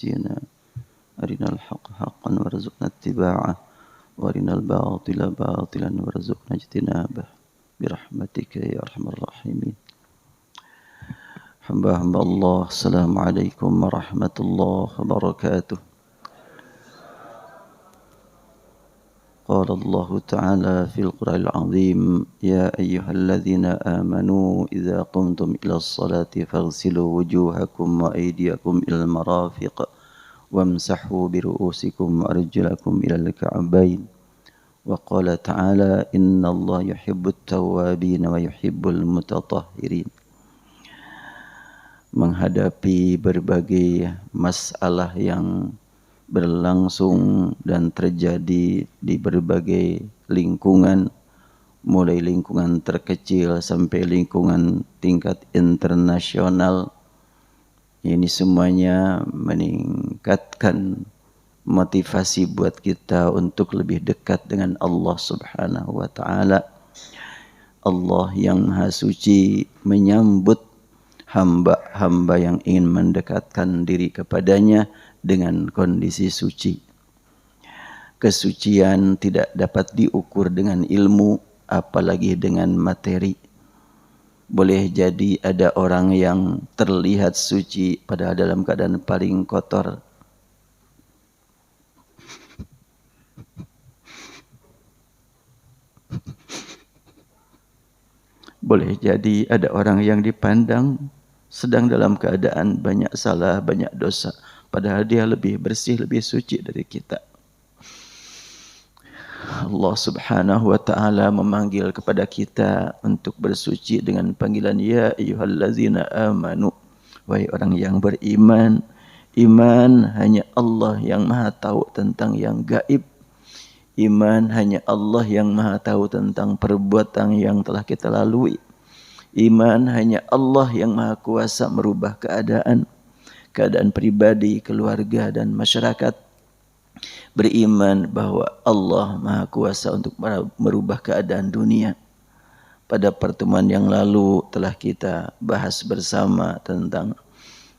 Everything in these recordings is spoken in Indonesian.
أنفسنا أرنا الحق حقا وارزقنا اتباعه وأرنا الباطل باطلا وارزقنا اجتنابه برحمتك يا أرحم الراحمين. hamba-hamba Allah, Assalamualaikum warahmatullahi wabarakatuh. Qala Allah Ta'ala fil Qur'anil Azim, ya ayyuhalladzina amanu idza qumtum ila as-salati faghsilu wujuhakum wa aydiyakum ilal marafiq wamsahu bi ru'usikum wa arjulakum ilal ka'bayn. Wa qala ta'ala innallaha yuhibbut tawwabin wa yuhibbul mutatahhirin. Menghadapi berbagai masalah yang berlangsung dan terjadi di berbagai lingkungan, mulai lingkungan terkecil sampai lingkungan tingkat internasional. Ini semuanya meningkatkan motivasi buat kita untuk lebih dekat dengan Allah Subhanahu wa Ta'ala. Allah yang Maha Suci menyambut hamba-hamba yang ingin mendekatkan diri kepadanya dengan kondisi suci. Kesucian tidak dapat diukur dengan ilmu, apalagi dengan materi. Boleh jadi ada orang yang terlihat suci padahal dalam keadaan paling kotor. Boleh jadi ada orang yang dipandang sedang dalam keadaan banyak salah, banyak dosa, padahal dia lebih bersih, lebih suci dari kita. Allah Subhanahu wa Ta'ala memanggil kepada kita untuk bersuci dengan panggilan ya ayyuhallazina amanu, wahai orang yang beriman. Iman hanya Allah yang Maha tahu tentang yang gaib. Iman hanya Allah yang Maha tahu tentang perbuatan yang telah kita lalui. Iman hanya Allah yang Maha kuasa merubah keadaan pribadi, keluarga dan masyarakat. Beriman bahwa Allah Maha kuasa untuk merubah keadaan dunia. Pada pertemuan yang lalu telah kita bahas bersama tentang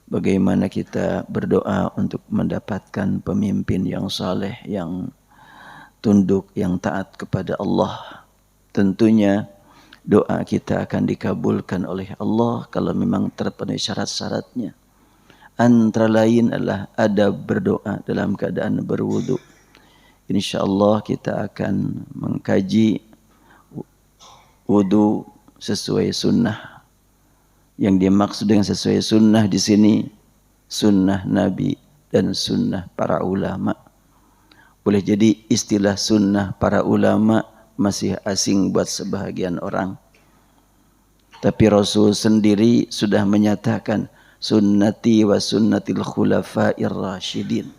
bagaimana kita berdoa untuk mendapatkan pemimpin yang saleh, yang tunduk, yang taat kepada Allah. Tentunya doa kita akan dikabulkan oleh Allah kalau memang terpenuhi syarat-syaratnya. Antara lain adalah adab berdoa dalam keadaan berwudu. InsyaAllah kita akan mengkaji wudu sesuai sunnah. Yang dimaksud dengan sesuai sunnah di sini, sunnah Nabi dan sunnah para ulama. Boleh jadi istilah sunnah para ulama masih asing buat sebahagian orang. Tapi Rasul sendiri sudah menyatakan sunnati wa sunnatil khulafa'ir rasyidin.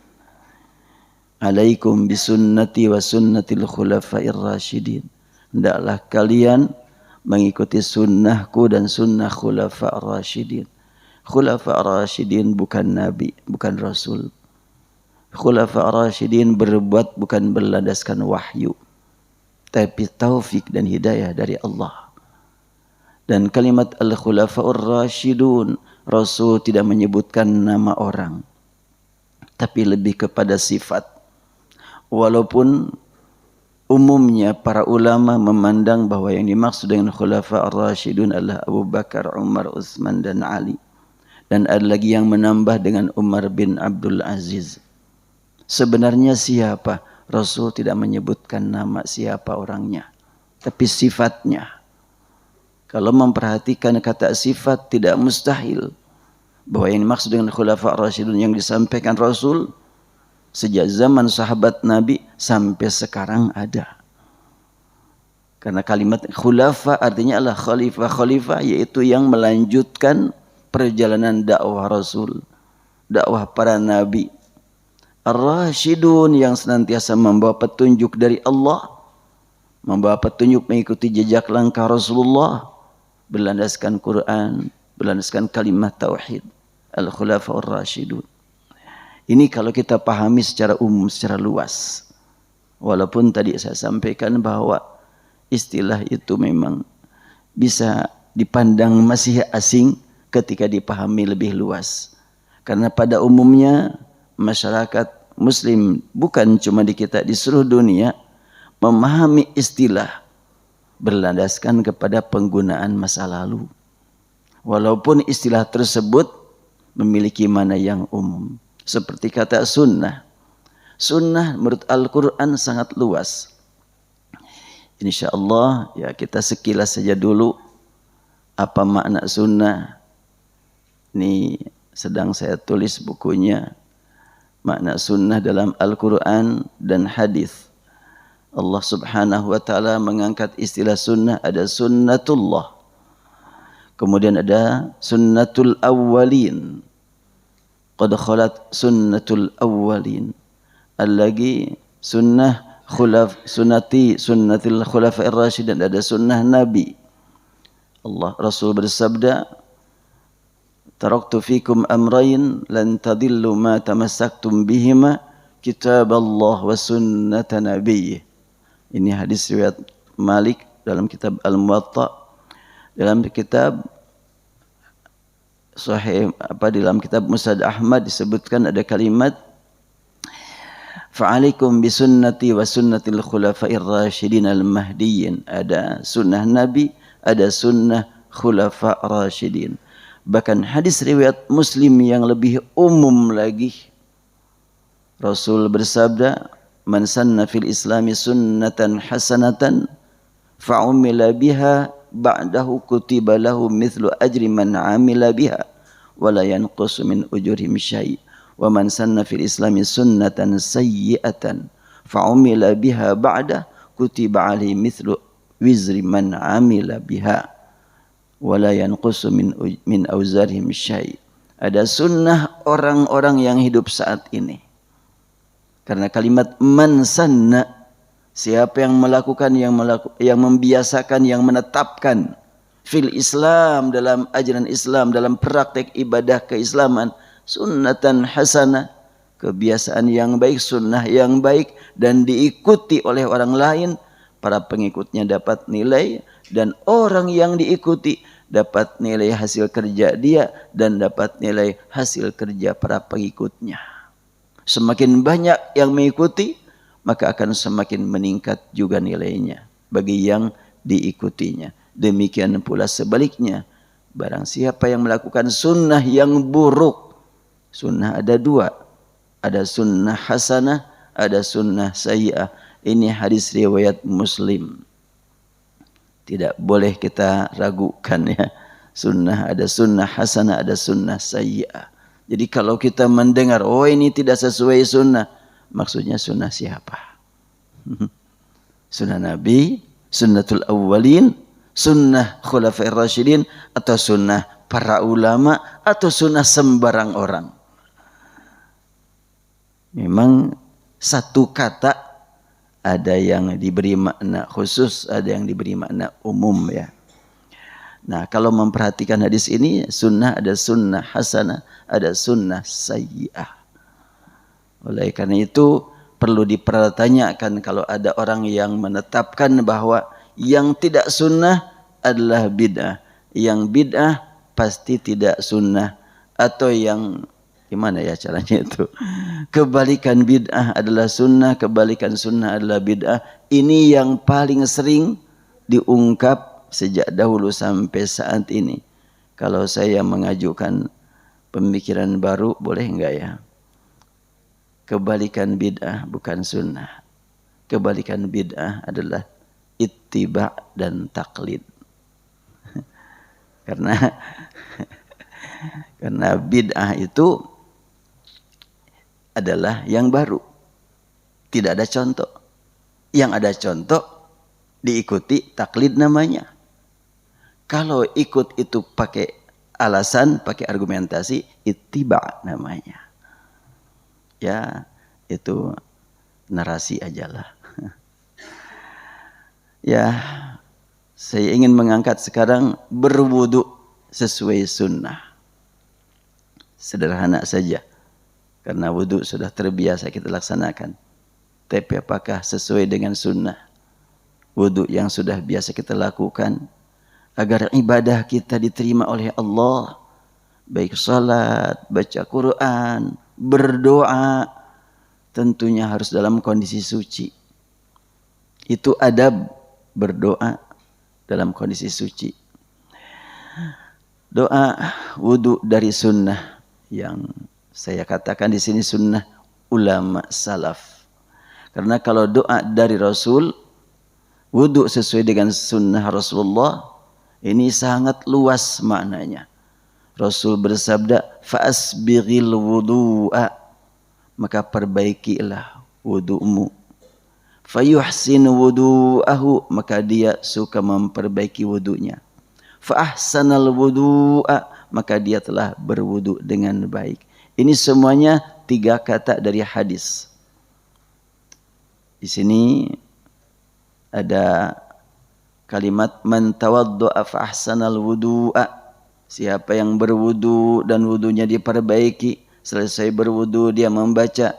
Alaikum bisunnati wa sunnatil khulafa'ir rasyidin. Hendaklah kalian mengikuti sunnahku dan sunnah khulafa'ir rasyidin. Khulafa'ir rasyidin bukan nabi, bukan rasul. Khulafa'ir rasyidin berbuat bukan berlandaskan wahyu, tapi taufik dan hidayah dari Allah. Dan kalimat al-khulafa'ur rasyidun, Rasul tidak menyebutkan nama orang, tapi lebih kepada sifat. Walaupun umumnya para ulama memandang bahwa yang dimaksud dengan khulafa'ur rasyidun adalah Abu Bakar, Umar, Utsman dan Ali. Dan ada lagi yang menambah dengan Umar bin Abdul Aziz. Sebenarnya siapa? Rasul tidak menyebutkan nama siapa orangnya, tapi sifatnya. Kalau memperhatikan kata sifat, tidak mustahil bahwa yang dimaksud dengan khulafa' rasyidun yang disampaikan Rasul sejak zaman sahabat Nabi sampai sekarang ada. Karena kalimat khulafa artinya adalah khalifah, yaitu yang melanjutkan perjalanan dakwah Rasul, dakwah para Nabi. Ar-Rasyidun yang senantiasa membawa petunjuk dari Allah, membawa petunjuk mengikuti jejak langkah Rasulullah, berlandaskan Quran, berlandaskan kalimat tauhid. Al-Khulafa'ur Rasyidun. Ini kalau kita pahami secara umum, secara luas. Walaupun tadi saya sampaikan bahwa istilah itu memang bisa dipandang masih asing ketika dipahami lebih luas. Karena pada umumnya masyarakat muslim bukan cuma di kita, di seluruh dunia memahami istilah berlandaskan kepada penggunaan masa lalu. Walaupun istilah tersebut memiliki makna yang umum. Seperti kata sunnah. Sunnah menurut Al-Quran sangat luas. Insya Allah ya kita sekilas saja dulu apa makna sunnah. Ini sedang saya tulis bukunya. Makna sunnah dalam Al-Quran dan hadis. Allah subhanahu wa ta'ala mengangkat istilah sunnah. Ada sunnatullah. Kemudian ada sunnatul awwalin. Qad khalat sunnatul awwalin. Al-lagi sunnah sunnatil khulafa'ir rasyidin. Ada sunnah Nabi. Allah Rasul bersabda, taraktu fikum amrayn lan tadillu ma tamassaktum bihima kitaballah wa sunnata nabiyyih. Ini hadis riwayat Malik dalam kitab Al-Muwatta. Dalam kitab Sahih dalam kitab Musnad Ahmad disebutkan ada kalimat fa'alaikum bisunnati wa sunnatil khulafa'ir rasyidin al-mahdiyyin. Ada sunnah Nabi, ada sunnah khulafa' rasyidin. Bahkan hadis riwayat Muslim yang lebih umum lagi, Rasul bersabda, man sanna fil islami sunnatan hasanatan fa'umila biha ba'dahu kutiba lahu mithlu ajri man amila biha wa la yanqusu min ujurihim syai' wa man sanna fil islami sunnatan sayyi'atan fa'umila biha ba'da kutiba alaihi mithlu wizri man amila biha wa la yanqusu min auzarihim syai'. Ada sunnah orang-orang yang hidup saat ini. Karena kalimat man sanna, siapa yang melakukan, yang membiasakan, yang menetapkan fil Islam, dalam ajaran Islam, dalam praktek ibadah keislaman, sunnatan hasanah, kebiasaan yang baik, sunnah yang baik, dan diikuti oleh orang lain, para pengikutnya dapat nilai, dan orang yang diikuti dapat nilai hasil kerja dia, dan dapat nilai hasil kerja para pengikutnya. Semakin banyak yang mengikuti, maka akan semakin meningkat juga nilainya bagi yang diikutinya. Demikian pula sebaliknya, barang siapa yang melakukan sunnah yang buruk, sunnah ada dua, ada sunnah hasanah, ada sunnah sayyi'ah. Ini hadis riwayat Muslim. Tidak boleh kita ragukan ya. Sunnah ada sunnah hasanah, ada sunnah sayyi'ah. Jadi kalau kita mendengar, oh ini tidak sesuai sunnah, maksudnya sunnah siapa? Sunnah Nabi, sunnatul awwalin, sunnah khulafa'ir rasyidin, atau sunnah para ulama, atau sunnah sembarang orang. Memang satu kata ada yang diberi makna khusus, ada yang diberi makna umum ya. Nah, kalau memperhatikan hadis ini, sunnah ada sunnah hasanah, ada sunnah sayyi'ah. Oleh karena itu perlu dipertanyakan kalau ada orang yang menetapkan bahwa yang tidak sunnah adalah bid'ah, yang bid'ah pasti tidak sunnah, atau yang gimana ya caranya itu? Kebalikan bid'ah adalah sunnah, kebalikan sunnah adalah bid'ah. Ini yang paling sering diungkap sejak dahulu sampai saat ini. Kalau saya mengajukan pemikiran baru, boleh enggak ya? Kebalikan bid'ah bukan sunnah. Kebalikan bid'ah adalah ittiba' dan taklid. Karena bid'ah itu adalah yang baru. Tidak ada contoh. Yang ada contoh diikuti, taklid namanya. Kalau ikut itu pakai alasan, pakai argumentasi, ittiba' namanya. Ya, itu narasi ajalah. Ya, saya ingin mengangkat sekarang berwudu sesuai sunnah. Sederhana saja. Karena wudu sudah terbiasa kita laksanakan. Tapi apakah sesuai dengan sunnah? Wudu yang sudah biasa kita lakukan, agar ibadah kita diterima oleh Allah, baik salat, baca Quran, berdoa tentunya harus dalam kondisi suci. Itu adab berdoa dalam kondisi suci. Doa wudu dari sunnah yang saya katakan di sini sunnah ulama salaf. Karena kalau doa dari Rasul, wudu sesuai dengan sunnah Rasulullah, ini sangat luas maknanya. Rasul bersabda, "Fa'asbighil wudu'a," maka perbaikilah wudu'mu. Fayuhsin wudu'ahu, maka dia suka memperbaiki wudu'nya. Fa'ahsanal wudu'a, maka dia telah berwudu dengan baik. Ini semuanya 3 kata dari hadis. Di sini ada kalimat man tawaddu'a fa ahsanal wudu'a. Siapa yang berwudu dan wudunya diperbaiki, selesai berwudu dia membaca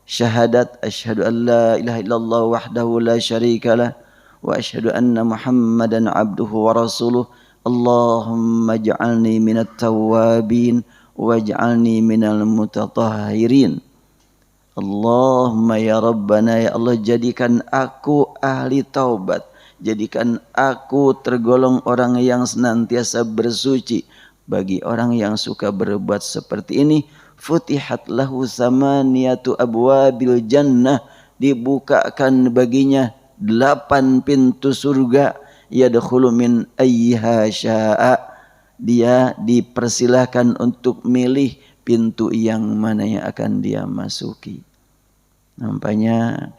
syahadat asyhadu an la ilaha illallah wahdahu la syarikalah wa asyhadu anna muhammadan abduhu wa rasuluh. Allahumma ij'alni minat tawwabin waj'alni minal mutatahhirin. Allahumma ya Rabbana, ya Allah, jadikan aku ahli taubat, jadikan aku tergolong orang yang senantiasa bersuci. Bagi orang yang suka berbuat seperti ini, futihat lahu samaniyatu abwabil jannah, dibukakan baginya 8 pintu surga, yadkhulu min ayyiha syaa, dia dipersilahkan untuk milih pintu yang mana yang akan dia masuki. Nampaknya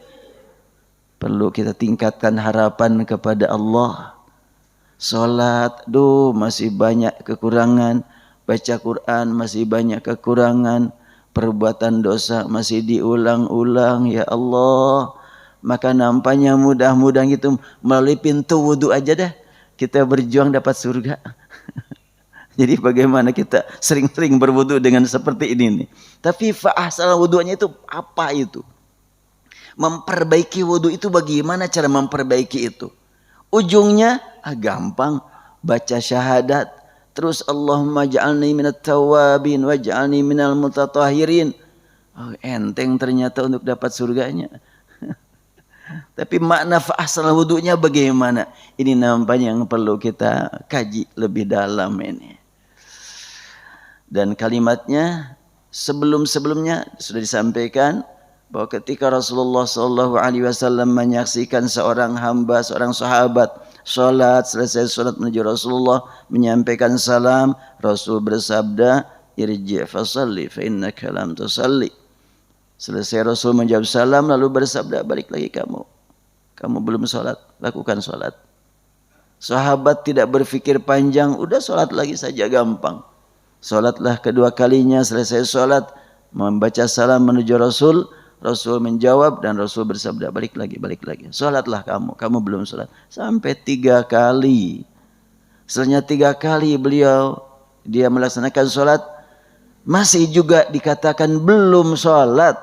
perlu kita tingkatkan harapan kepada Allah. Salat, masih banyak kekurangan. Baca Quran masih banyak kekurangan. Perbuatan dosa masih diulang-ulang. Ya Allah, maka nampaknya mudah-mudahan gitu melalui pintu wudu aja dah kita berjuang dapat surga. Jadi bagaimana kita sering-sering berwudu dengan seperti ini nih. Tapi fa'ahsal wudunya itu apa itu? Memperbaiki wudu itu bagaimana cara memperbaiki itu? Ujungnya gampang, baca syahadat, terus Allahumma ja'alni minat tawabin waj'alni minal mutatahhirin. Enteng ternyata untuk dapat surganya. Tapi makna fa'ahsal wudunya bagaimana? Ini nampaknya yang perlu kita kaji lebih dalam ini. Dan kalimatnya sebelum-sebelumnya sudah disampaikan bahwa ketika Rasulullah SAW menyaksikan seorang hamba, seorang sahabat sholat, selesai sholat menuju Rasulullah menyampaikan salam, Rasul bersabda, irji' fasalli fa innaka lam tusalli. Selesai Rasul menjawab salam lalu bersabda, balik lagi kamu belum sholat, lakukan sholat. Sahabat tidak berpikir panjang, udah sholat lagi saja, gampang. Sholatlah kedua kalinya, selesai sholat membaca salam menuju Rasul. Rasul menjawab dan Rasul bersabda, balik lagi. Sholatlah kamu belum sholat. Sampai 3 kali. Setelahnya 3 kali dia melaksanakan sholat, masih juga dikatakan belum sholat.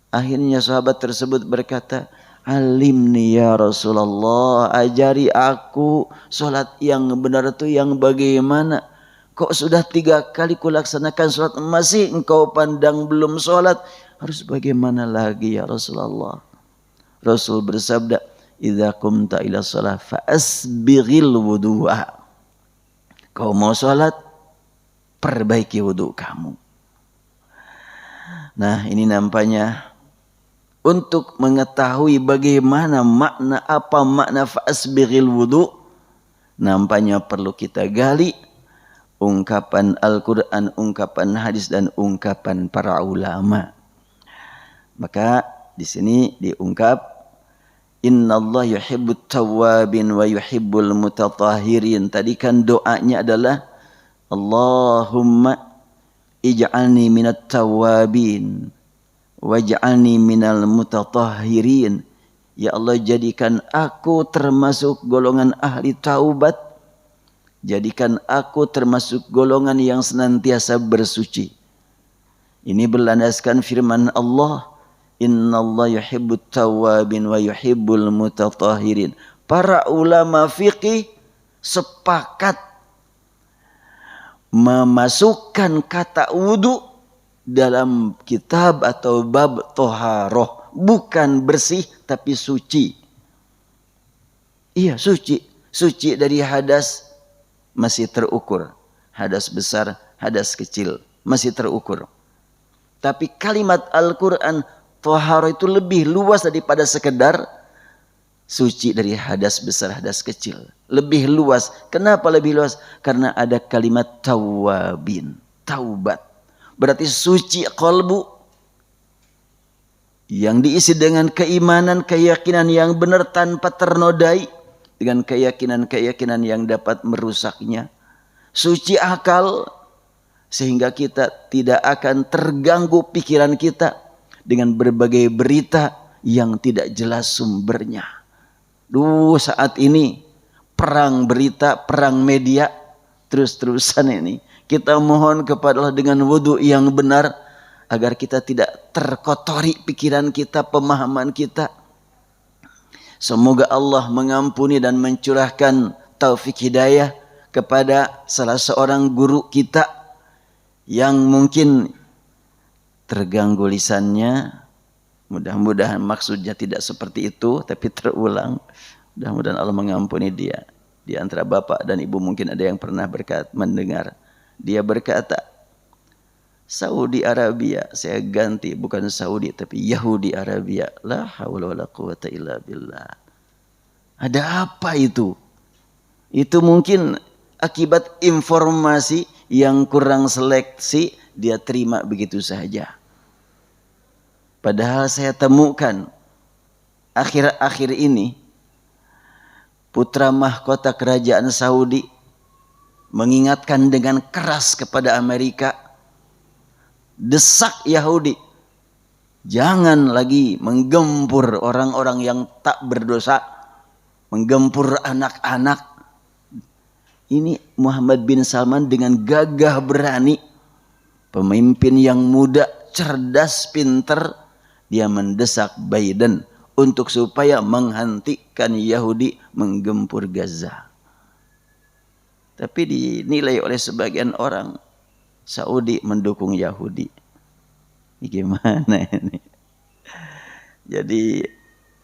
Akhirnya sahabat tersebut berkata, alimni ya Rasulullah, ajari aku sholat yang benar itu yang bagaimana? Kok sudah 3 kali kulaksanakan sholat masih engkau pandang belum sholat? Harus bagaimana lagi ya Rasulullah? Rasul bersabda, idza qumta ila shalah fa asbighil wudu'a. Kau mau sholat, perbaiki wudu kamu. Nah, ini nampaknya untuk mengetahui bagaimana makna fa asbighil wudu, nampaknya perlu kita gali ungkapan Al-Quran, ungkapan hadis dan ungkapan para ulama. Maka di sini diungkap, innallaha yuhibbut tawwabin wa yuhibbul mutatahhirin. Tadi kan doanya adalah Allahumma ij'alni minat tawwabin waj'alni minal mutatahhirin. Ya Allah, jadikan aku termasuk golongan ahli taubat. Jadikan aku termasuk golongan yang senantiasa bersuci. Ini berlandaskan firman Allah, innallaha yuhibbut tawwabin wa yuhibbul mutatahhirin. Para ulama fikih sepakat memasukkan kata wudu dalam kitab atau bab toharoh. Bukan bersih tapi suci. Iya, suci. Suci dari hadas masih terukur. Hadas besar, hadas kecil masih terukur. Tapi kalimat Al-Quran toharoh itu lebih luas daripada sekedar suci dari hadas besar, hadas kecil. Lebih luas. Kenapa lebih luas? Karena ada kalimat tawabin. Taubat. Berarti suci qalbu yang diisi dengan keimanan, keyakinan yang benar tanpa ternodai dengan keyakinan-keyakinan yang dapat merusaknya. Suci akal sehingga kita tidak akan terganggu pikiran kita dengan berbagai berita yang tidak jelas sumbernya. Saat ini perang berita, perang media terus-terusan ini. Kita mohon kepada Allah dengan wudu yang benar agar kita tidak terkotori pikiran kita, pemahaman kita. Semoga Allah mengampuni dan mencurahkan taufik hidayah kepada salah seorang guru kita yang mungkin terganggu lisannya. Mudah-mudahan maksudnya tidak seperti itu, tapi terulang. Mudah-mudahan Allah mengampuni dia. Di antara bapak dan ibu mungkin ada yang pernah mendengar. Dia berkata, Saudi Arabia, saya ganti bukan Saudi tapi Yahudi Arabia. La haula wala quwata illa billah. Ada apa itu? Itu mungkin akibat informasi yang kurang seleksi dia terima begitu saja. Padahal saya temukan akhir-akhir ini putra mahkota kerajaan Saudi mengingatkan dengan keras kepada Amerika, desak Yahudi, jangan lagi menggempur orang-orang yang tak berdosa, menggempur anak-anak. Ini Muhammad bin Salman dengan gagah berani, pemimpin yang muda, cerdas, pintar, dia mendesak Biden untuk supaya menghentikan Yahudi menggempur Gaza. Tapi dinilai oleh sebagian orang Saudi mendukung Yahudi. Ini gimana ini? Jadi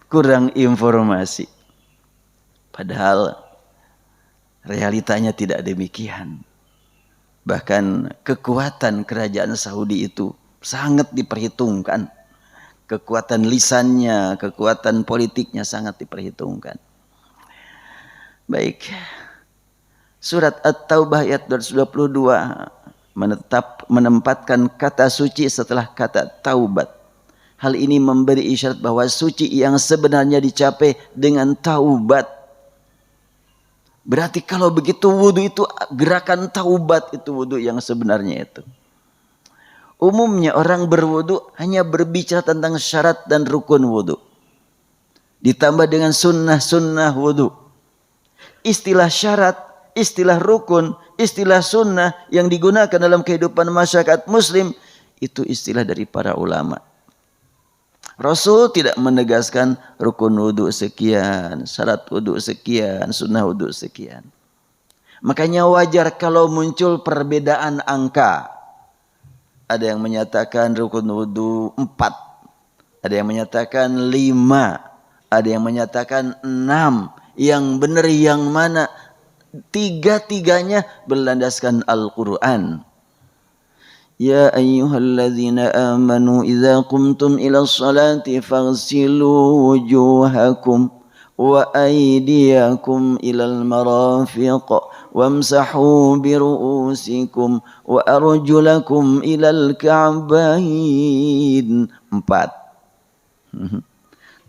kurang informasi. Padahal realitanya tidak demikian. Bahkan kekuatan kerajaan Saudi itu sangat diperhitungkan. Kekuatan lisannya, kekuatan politiknya sangat diperhitungkan. Baik. Surat At-Taubah ayat 222 menempatkan kata suci setelah kata taubat. Hal ini memberi isyarat bahwa suci yang sebenarnya dicapai dengan taubat. Berarti kalau begitu wudu itu gerakan taubat, itu wudu yang sebenarnya itu. Umumnya orang berwudu hanya berbicara tentang syarat dan rukun wudu. Ditambah dengan sunnah-sunnah wudu. Istilah syarat, istilah rukun, istilah sunnah yang digunakan dalam kehidupan masyarakat muslim itu istilah dari para ulama. Rasul tidak menegaskan rukun wudu sekian, syarat wudu sekian, sunnah wudu sekian. Makanya wajar kalau muncul perbedaan angka. Ada yang menyatakan rukun wudu 4, ada yang menyatakan 5, ada yang menyatakan 6. Yang benar yang mana? Tiga-tiganya berlandaskan Al-Quran. Ya ayyuhalladzina amanu idza qumtum ila sholati faghsilu wujuhakum wa aydiyakum ilal marafiq wamsahu biru'usikum wa arjulakum ilal ka'bayn. 4.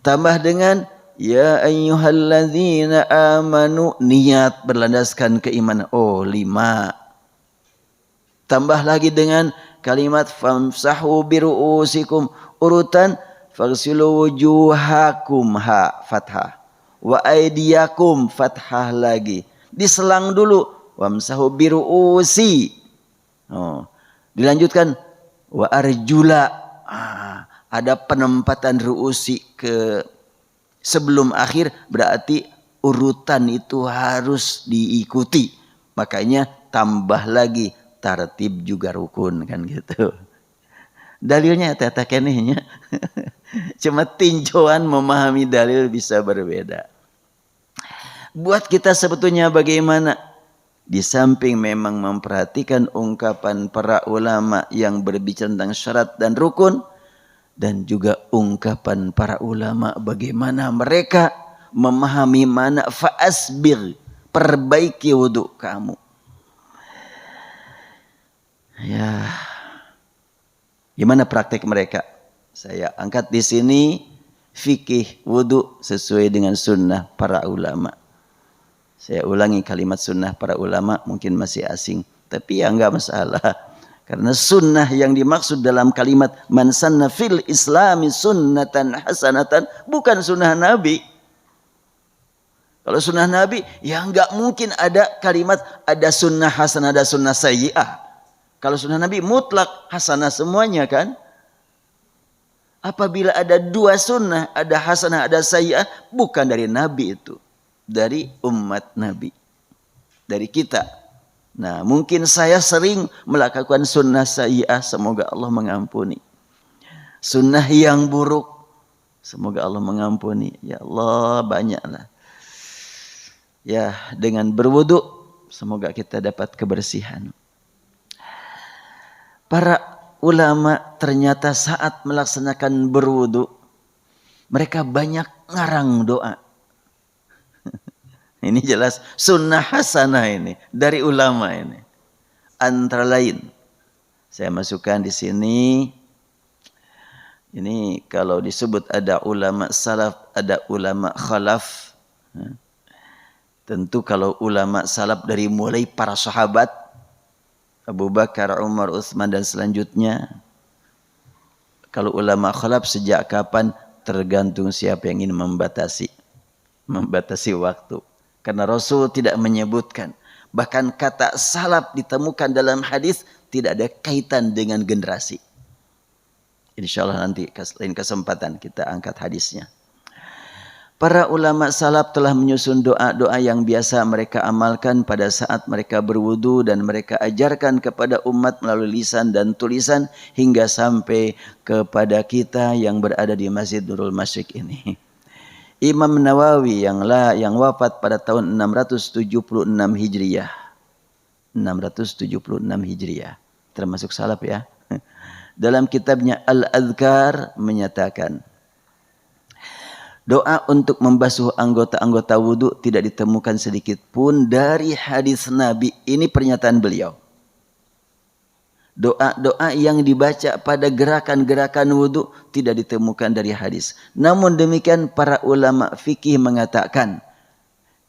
Tambah dengan ya ayyuhalladzina amanu, niat berlandaskan keimanan. 5. Tambah lagi dengan kalimat famsahu biru'usikum, urutan faghsilu wujuhakum, fathah, wa aydiyakum, fathah lagi. Diselang dulu wamsahu biru'usi. Dilanjutkan wa arjula. Ada penempatan ru'usi ke sebelum akhir, berarti urutan itu harus diikuti. Makanya tambah lagi tartib juga rukun kan gitu. Dalilnya tata kenehnya. Cuma tinjauan memahami dalil bisa berbeda. Buat kita sebetulnya bagaimana? Di samping memang memperhatikan ungkapan para ulama yang berbicara tentang syarat dan rukun, dan juga ungkapan para ulama bagaimana mereka memahami mana fa'asbir, perbaiki wudhu kamu. Ya, gimana praktek mereka? Saya angkat di sini fikih wudhu sesuai dengan sunnah para ulama. Saya ulangi kalimat sunnah para ulama, mungkin masih asing, tapi ya enggak masalah. Karena sunnah yang dimaksud dalam kalimat man sanna fil islami sunnatan hasanatan bukan sunnah Nabi. Kalau sunnah Nabi ya enggak mungkin ada kalimat ada sunnah hasanah ada sunnah sayyi'ah. Kalau sunnah Nabi mutlak hasanah semuanya kan. Apabila ada dua sunnah, ada hasanah, ada sayyi'ah, bukan dari Nabi itu. Dari umat Nabi. Dari kita. Nah, mungkin saya sering melakukan sunnah sayyi'ah, semoga Allah mengampuni. Sunnah yang buruk, semoga Allah mengampuni. Ya Allah, banyaklah. Ya, dengan berwudu, semoga kita dapat kebersihan. Para ulama ternyata saat melaksanakan berwudu, mereka banyak ngarang doa. Ini jelas sunnah hasanah ini dari ulama ini. Antara lain, saya masukkan di sini. Ini kalau disebut ada ulama salaf, ada ulama khalaf. Tentu kalau ulama salaf dari mulai para sahabat, Abu Bakar, Umar, Utsman dan selanjutnya. Kalau ulama khalaf sejak kapan? Tergantung siapa yang ingin membatasi waktu. Karena Rasul tidak menyebutkan. Bahkan kata salaf ditemukan dalam hadis tidak ada kaitan dengan generasi. Insyaallah nanti lain kesempatan kita angkat hadisnya. Para ulama salaf telah menyusun doa-doa yang biasa mereka amalkan pada saat mereka berwudu dan mereka ajarkan kepada umat melalui lisan dan tulisan hingga sampai kepada kita yang berada di Masjid Nurul Masyriq ini. Imam Nawawi yang wafat pada tahun 676 Hijriah. 676 Hijriah. Termasuk salaf ya. Dalam kitabnya Al-Adhkar menyatakan, doa untuk membasuh anggota-anggota wudhu tidak ditemukan sedikit pun dari hadis Nabi. Ini pernyataan beliau. Doa-doa yang dibaca pada gerakan-gerakan wudhu tidak ditemukan dari hadis. Namun demikian para ulama fikih mengatakan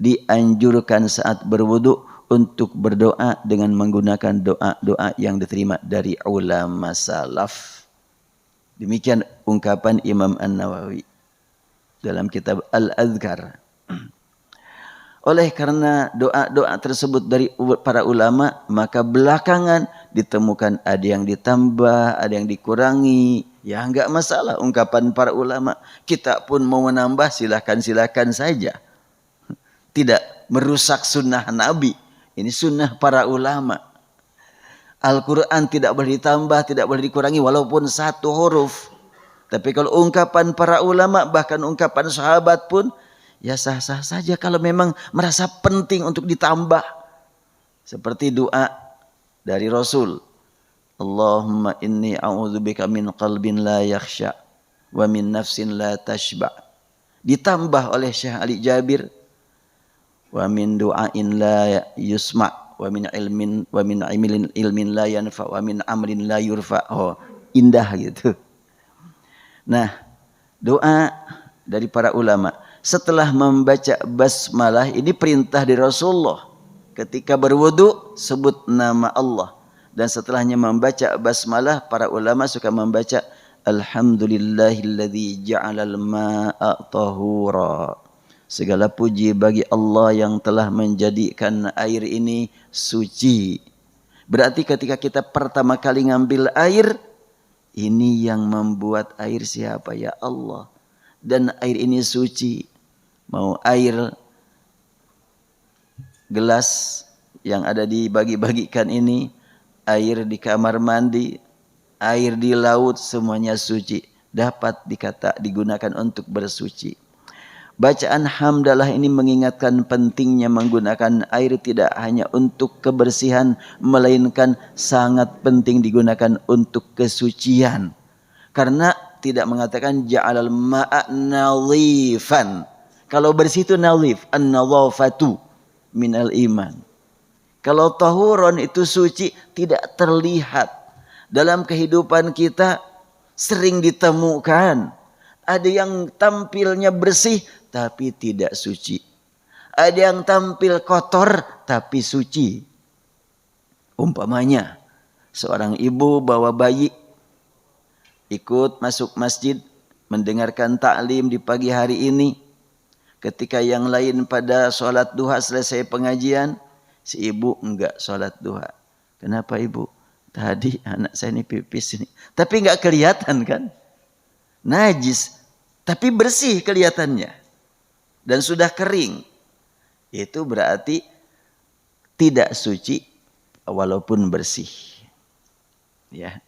dianjurkan saat berwudhu untuk berdoa dengan menggunakan doa-doa yang diterima dari ulama salaf. Demikian ungkapan Imam An-Nawawi dalam kitab Al-Adhkar. Oleh karena doa-doa tersebut dari para ulama, maka belakangan ditemukan ada yang ditambah, ada yang dikurangi. Ya enggak masalah ungkapan para ulama. Kita pun mau menambah silakan saja. Tidak merusak sunnah Nabi. Ini sunnah para ulama. Al-Quran tidak boleh ditambah, tidak boleh dikurangi walaupun satu huruf. Tapi kalau ungkapan para ulama, bahkan ungkapan sahabat pun, ya sah-sah saja kalau memang merasa penting untuk ditambah. Seperti doa dari Rasul. Allahumma inni a'udzubika min qalbin la yakhsha wa min nafsin la tashba. Ditambah oleh Syekh Ali Jabir. Wa min du'ain la yusma wa min ilmin la yanfa wa min amrin la yurfa. Oh, indah gitu. Nah, doa dari para ulama setelah membaca basmalah ini perintah dari Rasulullah. Ketika berwudu sebut nama Allah, dan setelahnya membaca basmalah para ulama suka membaca alhamdulillahilladzi ja'alal ma'a tahura. Segala puji bagi Allah yang telah menjadikan air ini suci. Berarti ketika kita pertama kali ngambil air, ini yang membuat air siapa? Ya Allah. Dan air ini suci. Mau air gelas yang ada dibagi-bagikan ini, air di kamar mandi, air di laut semuanya suci, dapat digunakan untuk bersuci. Bacaan hamdalah ini mengingatkan pentingnya menggunakan air tidak hanya untuk kebersihan, melainkan sangat penting digunakan untuk kesucian. Karena tidak mengatakan ja'alal ma'a nadhifan. Kalau bersih itu nadhif, an-nadhafatu minal iman. Kalau tahuron itu suci, tidak terlihat. Dalam kehidupan kita sering ditemukan ada yang tampilnya bersih tapi tidak suci. Ada yang tampil kotor tapi suci. Umpamanya seorang ibu bawa bayi ikut masuk masjid mendengarkan taklim di pagi hari ini. Ketika yang lain pada sholat duha selesai pengajian, si ibu enggak sholat duha. Kenapa ibu? Tadi anak saya ini pipis ini. Tapi enggak kelihatan kan? Najis. Tapi bersih kelihatannya. Dan sudah kering. Itu berarti tidak suci walaupun bersih. Ya.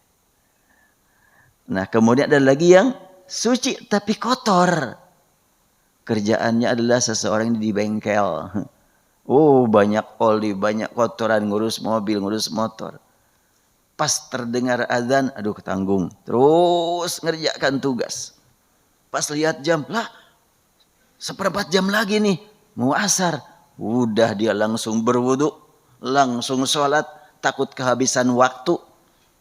Nah, kemudian ada lagi yang suci tapi kotor. Kerjaannya adalah seseorang di bengkel. Oh, banyak oli, banyak kotoran, ngurus mobil, ngurus motor. Pas terdengar azan, aduh ketanggung. Terus ngerjakan tugas. Pas lihat jam, lah 1/4 jam lagi nih, mau asar. Udah dia langsung berwudu, langsung sholat, takut kehabisan waktu.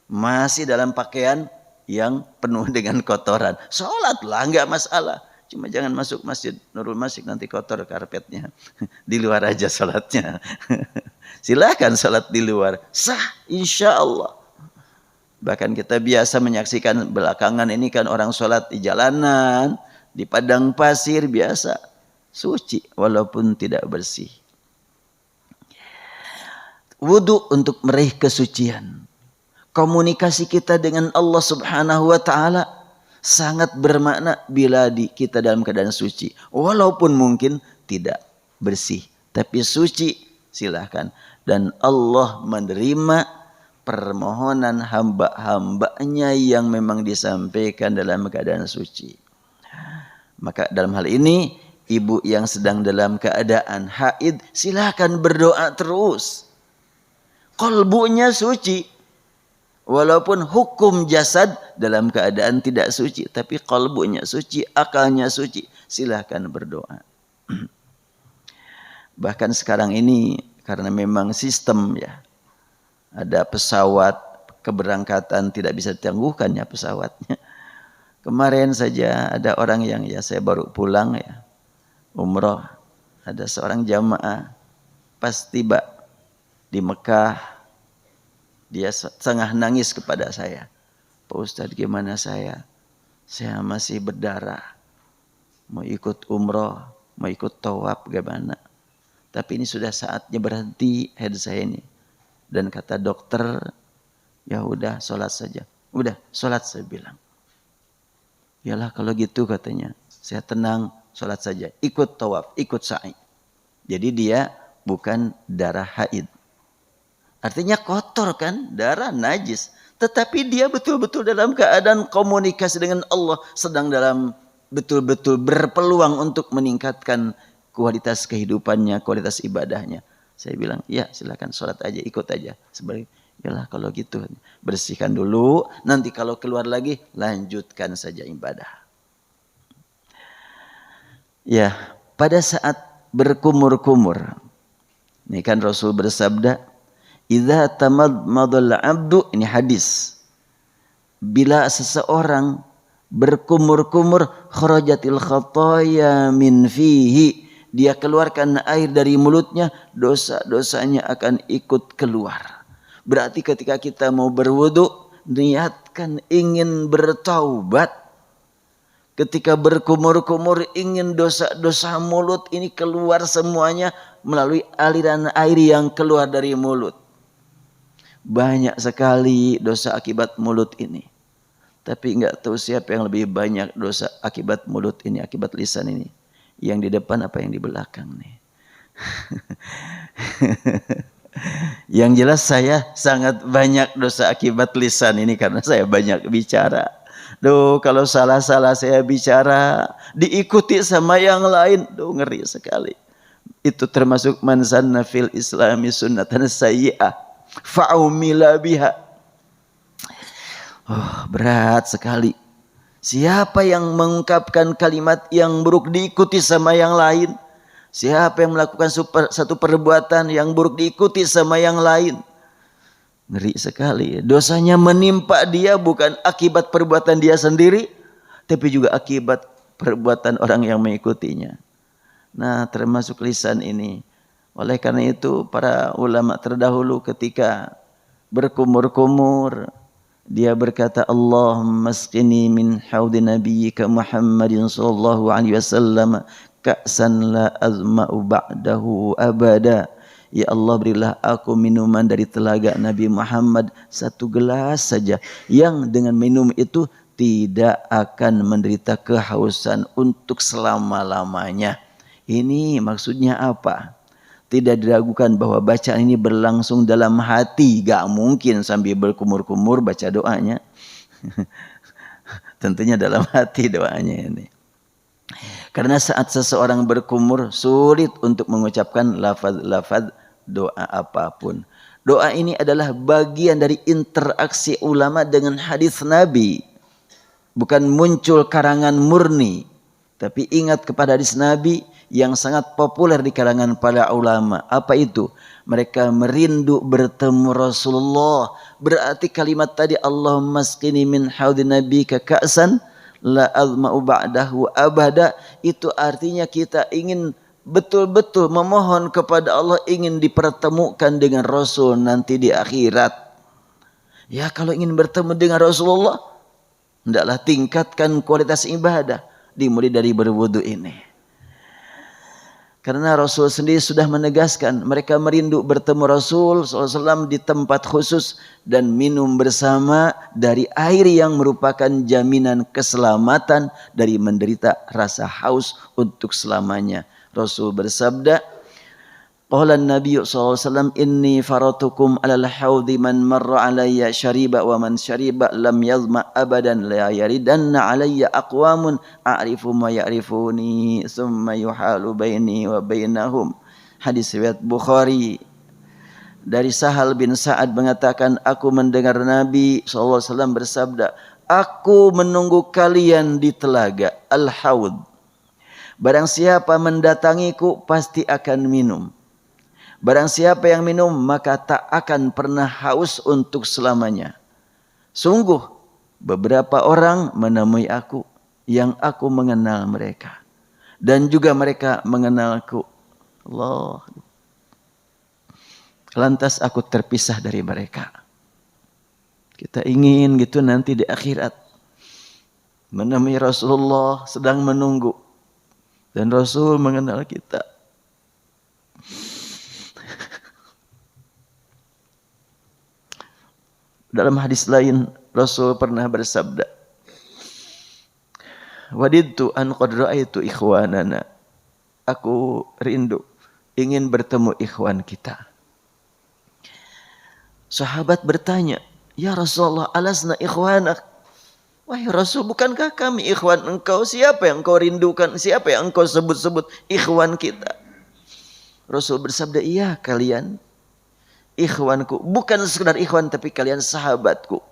Masih dalam pakaian yang penuh dengan kotoran. Sholat lah, nggak masalah. Cuma jangan masuk masjid Nurul Masjid, nanti kotor karpetnya. Di luar aja sholatnya. Silakan sholat di luar. Sah, insya Allah. Bahkan kita biasa menyaksikan belakangan ini kan orang sholat di jalanan, di padang pasir biasa. Suci walaupun tidak bersih. Wudu untuk meraih kesucian. Komunikasi kita dengan Allah Subhanahu wa ta'ala sangat bermakna bila kita dalam keadaan suci. Walaupun mungkin tidak bersih. Tapi suci silahkan. Dan Allah menerima permohonan hamba-hambanya yang memang disampaikan dalam keadaan suci. Maka dalam hal ini, ibu yang sedang dalam keadaan haid, silakan berdoa terus. Qalbunya suci. Walaupun hukum jasad dalam keadaan tidak suci, tapi qalbunya suci, akalnya suci, silakan berdoa. Bahkan sekarang ini, karena memang sistem ya, ada pesawat keberangkatan tidak bisa ditangguhkannya pesawatnya. Kemarin saja ada orang yang saya baru pulang ya umroh, ada seorang jamaah pas tiba di Mekah dia setengah nangis kepada saya. Pak Ustadz gimana saya masih berdarah, mau ikut umroh, mau ikut tawaf gimana? Tapi ini sudah saatnya berhenti head saya ini. Dan kata dokter, ya udah sholat saja. Udah sholat saya bilang. Yalah kalau gitu katanya. Saya tenang, sholat saja. Ikut tawaf, ikut sa'i. Jadi dia bukan darah haid. Artinya kotor kan, darah najis. Tetapi dia betul-betul dalam keadaan komunikasi dengan Allah. Sedang dalam betul-betul berpeluang untuk meningkatkan kualitas kehidupannya, kualitas ibadahnya. Saya bilang, ya silakan sholat aja, ikut aja. Sebagai, yalah kalau gitu, bersihkan dulu. Nanti kalau keluar lagi, lanjutkan saja ibadah. Ya, pada saat berkumur-kumur, ini kan Rasul bersabda, "Idza tamadmadal 'abdu," ini hadis. Bila seseorang berkumur-kumur, kharajatil khataya min fihi, dia keluarkan air dari mulutnya, dosa-dosanya akan ikut keluar. Berarti ketika kita mau berwudu, niatkan ingin bertaubat. Ketika berkumur-kumur ingin dosa-dosa mulut ini keluar semuanya melalui aliran air yang keluar dari mulut. Banyak sekali dosa akibat mulut ini. Tapi enggak tahu siapa yang lebih banyak dosa akibat mulut ini, akibat lisan ini. Yang di depan apa yang di belakang nih? Yang jelas saya sangat banyak dosa akibat lisan ini karena saya banyak bicara. Duh, kalau salah-salah saya bicara, diikuti sama yang lain, duh ngeri sekali. Itu termasuk man sanna fil islami sunnatan sayyi'ah fa'umila biha. Oh, berat sekali. Siapa yang mengungkapkan kalimat yang buruk diikuti sama yang lain? Siapa yang melakukan satu perbuatan yang buruk diikuti sama yang lain? Ngeri sekali. Dosanya menimpa dia bukan akibat perbuatan dia sendiri, tapi juga akibat perbuatan orang yang mengikutinya. Nah, termasuk lisan ini. Oleh karena itu, para ulama terdahulu ketika berkumur-kumur, dia berkata, Allahumma asqini min haudi nabiyyika Muhammadin sallallahu alaihi wasallam ka'san la azma'u ba'dahu abada. Ya Allah, berilah aku minuman dari telaga Nabi Muhammad, satu gelas saja, yang dengan minum itu tidak akan menderita kehausan untuk selama-lamanya. Ini maksudnya apa? Tidak diragukan bahwa bacaan ini berlangsung dalam hati. Gak mungkin sambil berkumur-kumur baca doanya. Tentunya dalam hati doanya ini. Karena saat seseorang berkumur, sulit untuk mengucapkan lafaz-lafaz doa apapun. Doa ini adalah bagian dari interaksi ulama dengan hadis Nabi. Bukan muncul karangan murni. Tapi ingat kepada hadis Nabi yang sangat populer di kalangan para ulama. Apa itu? Mereka merindu bertemu Rasulullah. Berarti kalimat tadi, Allahumma asqini min haudi nabika ka'san la azma'u ba'dahu abada, itu artinya kita ingin betul-betul memohon kepada Allah, ingin dipertemukan dengan Rasul nanti di akhirat. Ya, kalau ingin bertemu dengan Rasulullah, hendaklah tingkatkan kualitas ibadah, dimulai dari berwudu ini. Karena Rasul sendiri sudah menegaskan, mereka merindu bertemu Rasul SAW di tempat khusus dan minum bersama dari air yang merupakan jaminan keselamatan dari menderita rasa haus untuk selamanya. Rasul bersabda, qala an-nabiy SAW, inni faratukum alal hawdi man marra alayya syariba wa man syariba lam yazma abadan la yaridanna alayya aqwamun a'rifu ma ya'rifuni thumma yuhalu baini wa bainahum. Hadis riwayat Bukhari. Dari Sahal bin Sa'ad mengatakan, aku mendengar Nabi SAW bersabda, aku menunggu kalian di telaga Al-Hawd. Barang siapa mendatangiku pasti akan minum. Barang siapa yang minum maka tak akan pernah haus untuk selamanya. Sungguh beberapa orang menemui aku yang aku mengenal mereka. Dan juga mereka mengenalku. Allah. Lantas aku terpisah dari mereka. Kita ingin gitu nanti di akhirat. Menemui Rasulullah sedang menunggu. Dan Rasul mengenal kita. Dalam hadis lain Rasul pernah bersabda, wadidtu an qad ra'aitu ikhwanana. Aku rindu ingin bertemu ikhwan kita. Sahabat bertanya, ya Rasulullah, alasna ikhwanak? Wahai Rasul, bukankah kami ikhwan engkau? Siapa yang engkau rindukan? Siapa yang engkau sebut-sebut ikhwan kita? Rasul bersabda, iya kalian ikhwanku. Bukan sekedar ikhwan, tapi kalian sahabatku.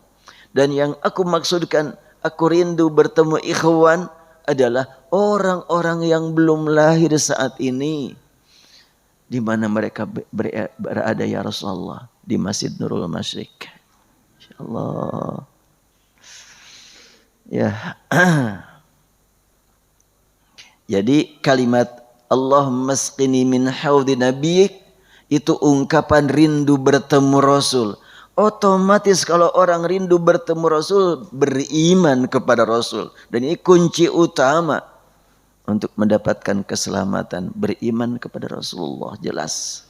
Dan yang aku maksudkan, aku rindu bertemu ikhwan adalah orang-orang yang belum lahir saat ini. Di mana mereka berada ya Rasulullah? Di Masjid Nurul Masyriq. InsyaAllah. Ya. Jadi kalimat Allahumma asqini min haudi nabiyyik itu ungkapan rindu bertemu Rasul. Otomatis kalau orang rindu bertemu Rasul, beriman kepada Rasul. Dan ini kunci utama untuk mendapatkan keselamatan. Beriman kepada Rasulullah, jelas.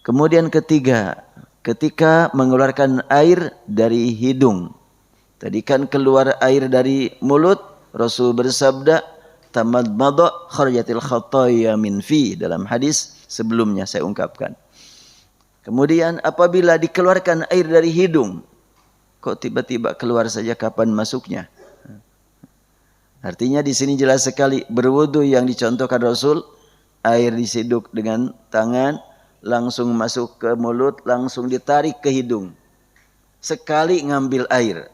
Kemudian ketiga, ketika mengeluarkan air dari hidung. Tadi kan keluar air dari mulut, Rasul bersabda, tamadmada kharajatil khataya min fi, dalam hadis sebelumnya saya ungkapkan. Kemudian apabila dikeluarkan air dari hidung, kok tiba-tiba keluar saja, kapan masuknya? Artinya di sini jelas sekali berwudu yang dicontohkan Rasul, air diseduk dengan tangan, langsung masuk ke mulut, langsung ditarik ke hidung. Sekali ngambil air.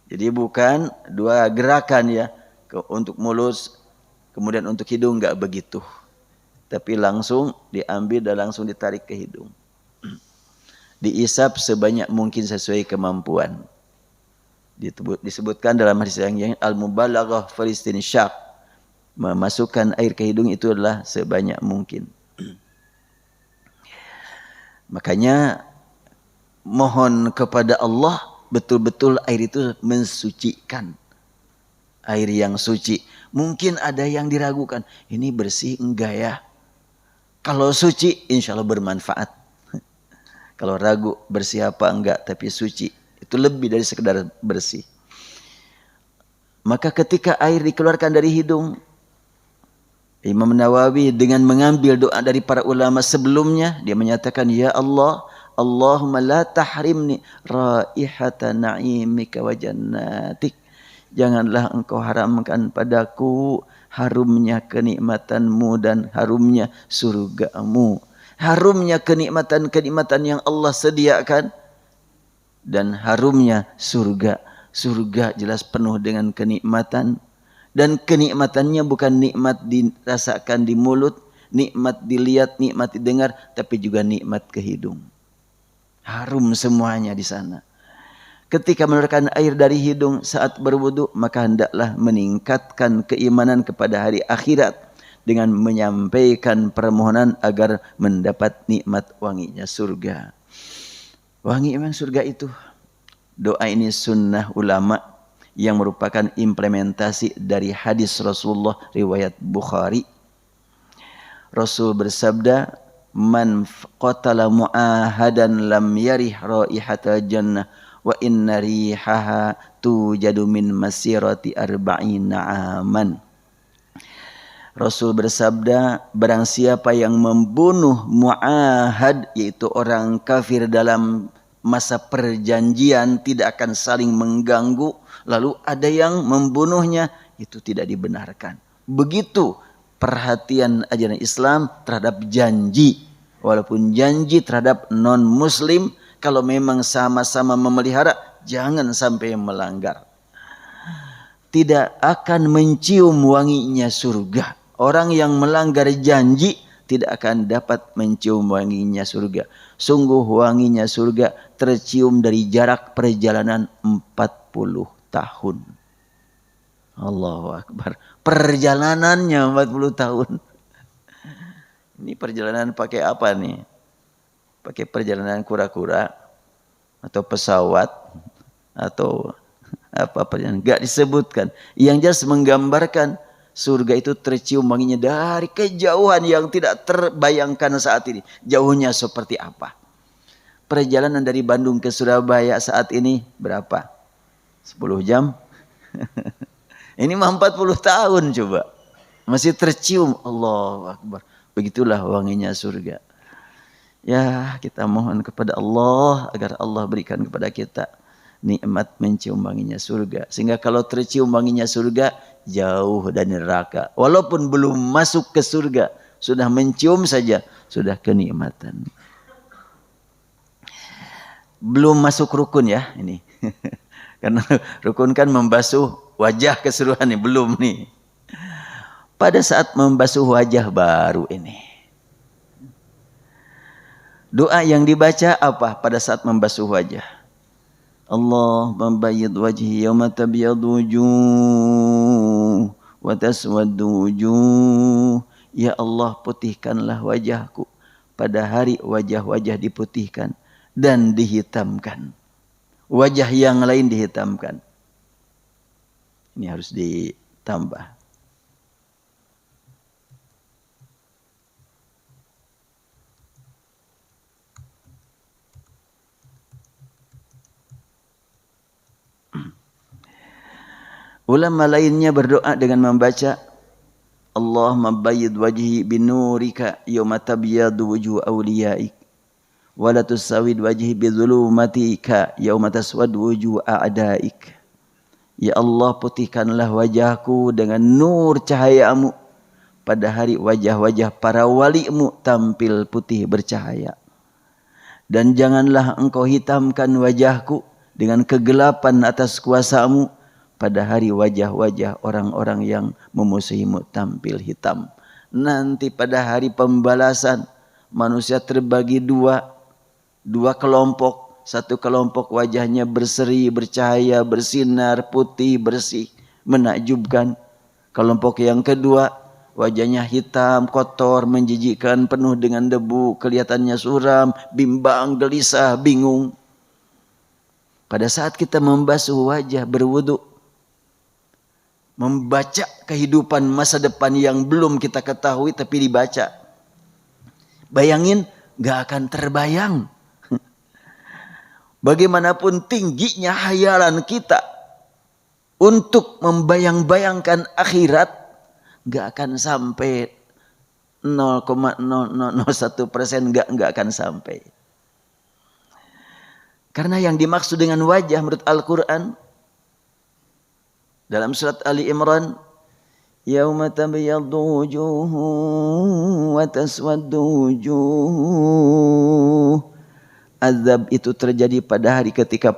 Jadi bukan dua gerakan ya, untuk mulut, kemudian untuk hidung, enggak begitu. Tapi langsung diambil dan langsung ditarik ke hidung. Diisap sebanyak mungkin sesuai kemampuan. Disebutkan dalam hadis yang al-mubalaghah fil istinsyaq, memasukkan air ke hidung itu adalah sebanyak mungkin. Makanya mohon kepada Allah betul-betul air itu mensucikan. Air yang suci. Mungkin ada yang diragukan, ini bersih enggak ya? Kalau suci insya Allah bermanfaat. Kalau ragu bersih apa enggak, tapi suci, itu lebih dari sekedar bersih. Maka ketika air dikeluarkan dari hidung, Imam Nawawi dengan mengambil doa dari para ulama sebelumnya, dia menyatakan, ya Allah, Allahumma la tahrimni raihata na'imika wa jannatik. Janganlah engkau haramkan padaku harumnya kenikmatanmu dan harumnya surgamu. Harumnya kenikmatan-kenikmatan yang Allah sediakan dan harumnya surga. Surga jelas penuh dengan kenikmatan, dan kenikmatannya bukan nikmat dirasakan di mulut, nikmat dilihat, nikmat didengar, tapi juga nikmat ke hidung. Harum semuanya di sana. Ketika mengeluarkan air dari hidung saat berwudu, maka hendaklah meningkatkan keimanan kepada hari akhirat dengan menyampaikan permohonan agar mendapat nikmat wanginya surga. Wangi memang surga itu. Doa ini sunnah ulama yang merupakan implementasi dari hadis Rasulullah riwayat Bukhari. Rasul bersabda, man qatala mu'ahadan lam yarih raihata jannah wa inna rihaha tujadu min masirati arba'ina aman. Rasul bersabda, barang siapa yang membunuh mu'ahad, yaitu orang kafir dalam masa perjanjian, tidak akan saling mengganggu, lalu ada yang membunuhnya, itu tidak dibenarkan. Begitu perhatian ajaran Islam terhadap janji. Walaupun janji terhadap non-muslim, kalau memang sama-sama memelihara, jangan sampai melanggar. Tidak akan mencium wanginya surga. Orang yang melanggar janji tidak akan dapat mencium wanginya surga. Sungguh wanginya surga tercium dari jarak perjalanan 40 tahun. Allahu Akbar. Perjalanannya 40 tahun. Ini perjalanan pakai apa nih? Pakai perjalanan kura-kura atau pesawat atau apa-apa yang enggak disebutkan. Yang jelas menggambarkan surga itu tercium wanginya dari kejauhan yang tidak terbayangkan saat ini. Jauhnya seperti apa? Perjalanan dari Bandung ke Surabaya saat ini berapa? 10 jam? Ini mah 40 tahun coba. Masih tercium. Allahu Akbar. Begitulah wanginya surga. Ya, kita mohon kepada Allah agar Allah berikan kepada kita nikmat mencium wanginya surga. Sehingga kalau tercium wanginya surga, jauh dari neraka. Walaupun belum masuk ke surga, sudah mencium saja, sudah kenikmatan. Belum masuk rukun ya ini. Karena rukun kan membasuh wajah keseluruhan nih, belum nih. Pada saat membasuh wajah baru ini. Doa yang dibaca apa pada saat membasuh wajah? Allah membayid wajhi yawma tabyadu wujuh wa taswaddu wujuh. Ya Allah, putihkanlah wajahku pada hari wajah-wajah diputihkan dan dihitamkan. Wajah yang lain dihitamkan. Ini harus ditambah. Ulama lainnya berdoa dengan membaca Allahumma bayyid wajhi binurika yawma tabyadu wujuh awliyaik wala tusawid wajhi bidzulumatika yauma taswaddu wujuh a'daik. Ya Allah, putihkanlah wajahku dengan nur cahayamu pada hari wajah-wajah para walimu tampil putih bercahaya. Dan janganlah engkau hitamkan wajahku dengan kegelapan atas kuasamu pada hari wajah-wajah orang-orang yang memusuhimu tampil hitam. Nanti pada hari pembalasan manusia terbagi dua kelompok. Satu kelompok wajahnya berseri, bercahaya, bersinar, putih, bersih, menakjubkan. Kelompok yang kedua wajahnya hitam, kotor, menjijikkan, penuh dengan debu, kelihatannya suram, bimbang, gelisah, bingung. Pada saat kita membasuh wajah, berwudu, membaca kehidupan masa depan yang belum kita ketahui tapi dibaca. Bayangin, gak akan terbayang. Bagaimanapun tingginya hayalan kita untuk membayang-bayangkan akhirat, gak akan sampai 0,0001%, gak akan sampai. Karena yang dimaksud dengan wajah menurut Al-Quran dalam surat Ali Imran, yauma tabyaddu wujuhun wa taswaddu wujuh. Azab itu terjadi pada hari ketika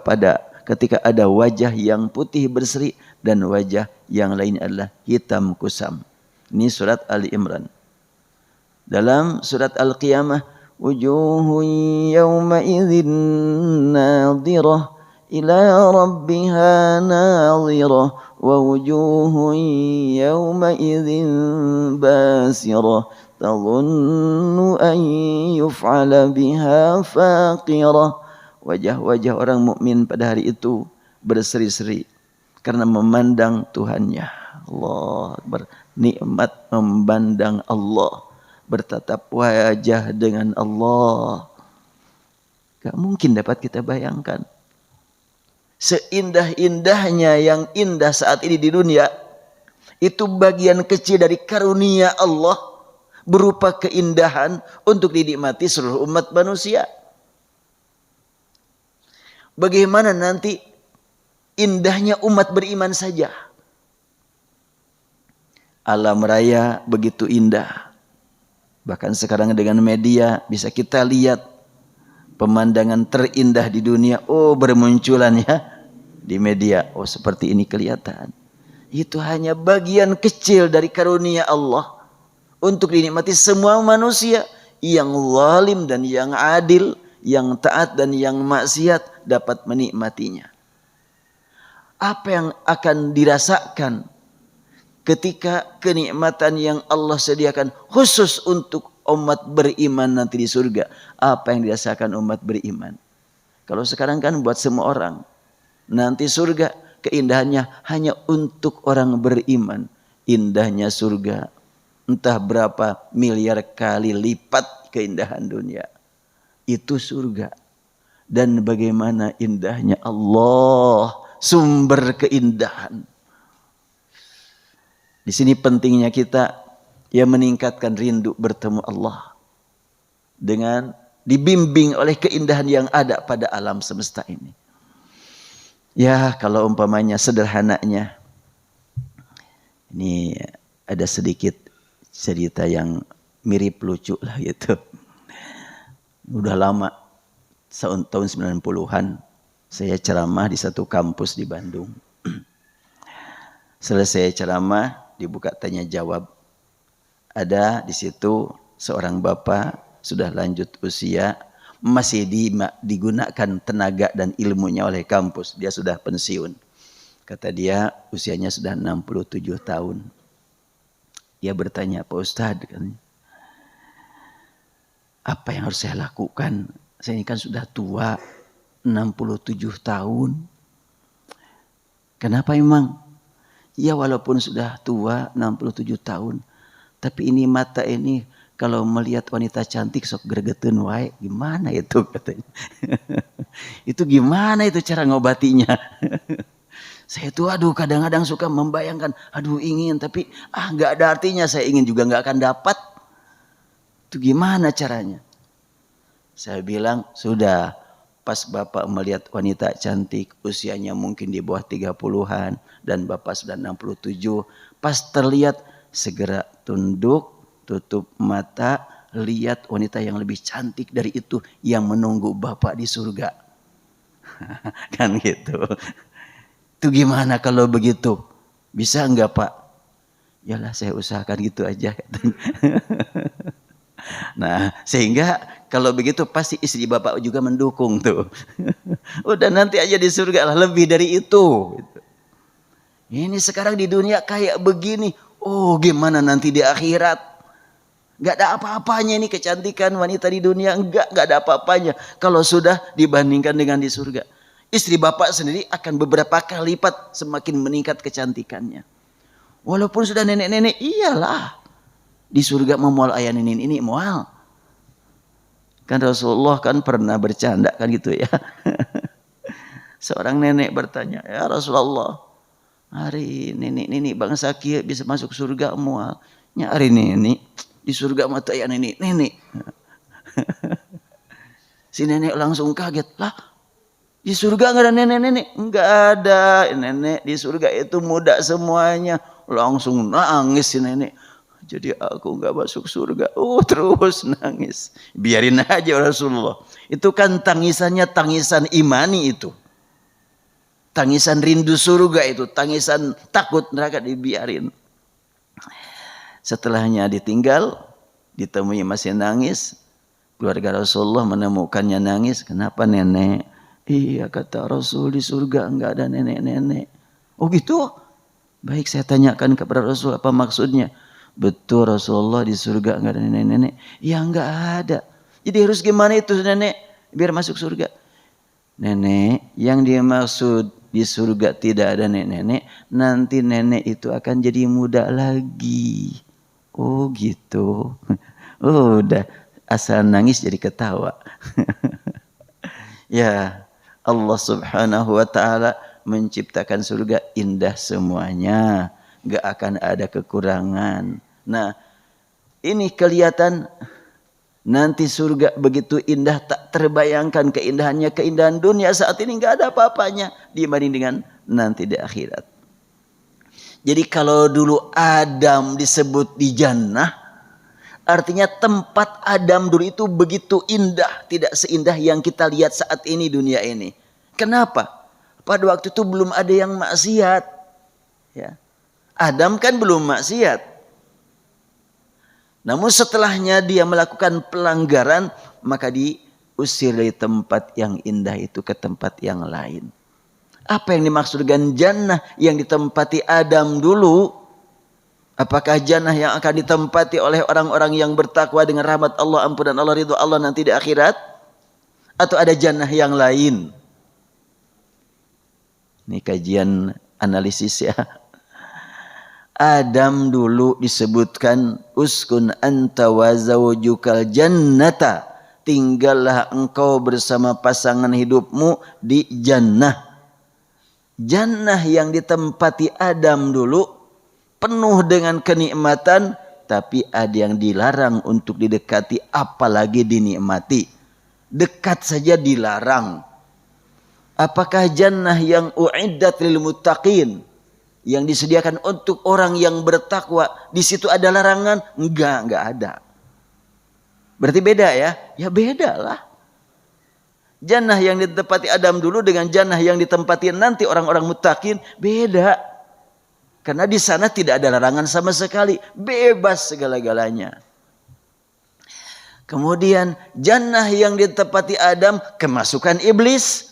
ada wajah yang putih berseri dan wajah yang lain adalah hitam kusam. Ini surat Ali Imran. Dalam surat Al-Qiyamah, wujuhun yawma idzin nadhirah ila rabbiha nadhirah wa wujuhun yawma idzin basirah tadhunnu an yuf'ala biha faqirah. Wajah-wajah orang mukmin pada hari itu berseri-seri karena memandang Tuhannya. Allah Akbar. Nikmat memandang Allah, bertatap wajah dengan Allah. Gak mungkin dapat kita bayangkan. Seindah-indahnya yang indah saat ini di dunia, itu bagian kecil dari karunia Allah berupa keindahan untuk dinikmati seluruh umat manusia. Bagaimana nanti indahnya umat beriman saja? Alam raya begitu indah. Bahkan sekarang dengan media bisa kita lihat pemandangan terindah di dunia. Oh, bermunculan ya di media. Oh, seperti ini kelihatan. Itu hanya bagian kecil dari karunia Allah untuk dinikmati semua manusia, yang zalim dan yang adil, yang taat dan yang maksiat dapat menikmatinya. Apa yang akan dirasakan ketika kenikmatan yang Allah sediakan khusus untuk umat beriman nanti di surga? Apa yang dirasakan umat beriman? Kalau sekarang kan buat semua orang. Nanti surga keindahannya hanya untuk orang beriman. Indahnya surga entah berapa miliar kali lipat keindahan dunia. Itu surga. Dan bagaimana indahnya Allah, sumber keindahan. Di sini pentingnya kita meningkatkan rindu bertemu Allah dengan dibimbing oleh keindahan yang ada pada alam semesta ini. Ya, kalau umpamanya sederhananya, ini ada sedikit cerita yang mirip lucu lah gitu. Udah lama, tahun 90-an, saya ceramah di satu kampus di Bandung. Selesai ceramah, dibuka tanya jawab. Ada di situ seorang bapak sudah lanjut usia, masih digunakan tenaga dan ilmunya oleh kampus. Dia sudah pensiun. Kata dia usianya sudah 67 tahun. Dia bertanya, Pak Ustadz, apa yang harus saya lakukan? Saya ini kan sudah tua, 67 tahun. Kenapa emang? Ya walaupun sudah tua, 67 tahun. Tapi ini mata ini kalau melihat wanita cantik sok gregeteun wae. Gimana itu katanya. Itu gimana itu cara ngobatinya? Saya tuh kadang-kadang suka membayangkan, ingin tapi gak ada artinya, saya ingin juga gak akan dapat. Itu gimana caranya? Saya bilang, sudah. Pas Bapak melihat wanita cantik, usianya mungkin di bawah 30-an, dan Bapak sudah 67. Pas terlihat, segera tunduk, tutup mata, lihat wanita yang lebih cantik dari itu yang menunggu Bapak di surga. Kan gitu. Itu gimana kalau begitu? Bisa enggak Pak? Yalah saya usahakan gitu aja. Nah sehingga kalau begitu pasti istri Bapak juga mendukung tuh. Udah nanti aja di surga lah, lebih dari itu. Ini sekarang di dunia kayak begini. Oh gimana nanti di akhirat? Gak ada apa-apanya ini kecantikan wanita di dunia. Gak ada apa-apanya. Kalau sudah dibandingkan dengan di surga. Istri Bapak sendiri akan beberapa kali lipat semakin meningkat kecantikannya. Walaupun sudah nenek-nenek, iyalah. Di surga memual ayah ini mual. Kan Rasulullah kan pernah bercanda kan gitu ya. Seorang nenek bertanya, ya Rasulullah, hari nenek bangsa kia bisa masuk surga mual. Nyari nenek di surga mata ayah nenek. Si nenek langsung kaget, lah di surga nggak ada nenek-nenek? Nggak ada nenek, di surga itu muda semuanya. Langsung nangis si nenek. Jadi aku nggak masuk surga. Terus nangis. Biarin aja Rasulullah. Itu kan tangisannya tangisan imani itu. Tangisan rindu surga itu. Tangisan takut neraka dibiarin. Setelahnya ditinggal, ditemui masih nangis. Keluarga Rasulullah menemukannya nangis. Kenapa nenek? Iya kata Rasul, di surga enggak ada nenek-nenek. Oh gitu? Baik saya tanyakan kepada Rasul apa maksudnya. Betul Rasulullah, di surga enggak ada nenek-nenek. Ya enggak ada. Jadi harus gimana itu nenek biar masuk surga? Nenek yang dia maksud di surga tidak ada nenek-nenek. Nanti nenek itu akan jadi muda lagi. Oh gitu. Oh udah asal nangis jadi ketawa. Ya Allah subhanahu wa ta'ala menciptakan surga indah semuanya. Gak akan ada kekurangan. Nah ini kelihatan nanti surga begitu indah tak terbayangkan keindahannya. Keindahan dunia saat ini gak ada apa-apanya dibanding dengan nanti di akhirat. Jadi kalau dulu Adam disebut di jannah, artinya tempat Adam dulu itu begitu indah. Tidak seindah yang kita lihat saat ini dunia ini. Kenapa? Pada waktu itu belum ada yang maksiat. Ya. Adam kan belum maksiat. Namun setelahnya dia melakukan pelanggaran, maka diusir dari tempat yang indah itu ke tempat yang lain. Apa yang dimaksud dengan jannah yang ditempati Adam dulu? Apakah jannah yang akan ditempati oleh orang-orang yang bertakwa dengan rahmat Allah, ampunan Allah, ridho Allah nanti di akhirat? Atau ada jannah yang lain? Ini kajian analisis ya. Adam dulu disebutkan uskun anta wa zawjukal jannata. Tinggallah engkau bersama pasangan hidupmu di jannah. Jannah yang ditempati Adam dulu penuh dengan kenikmatan, tapi ada yang dilarang untuk didekati apalagi dinikmati. Dekat saja dilarang. Apakah jannah yang uiddat lil muttaqin, yang disediakan untuk orang yang bertakwa, di situ ada larangan? Enggak ada. Berarti beda ya? Ya beda lah. Jannah yang ditempati Adam dulu dengan jannah yang ditempati nanti orang-orang muttaqin beda. Karena di sana tidak ada larangan sama sekali, bebas segala-galanya. Kemudian jannah yang ditempati Adam kemasukan iblis.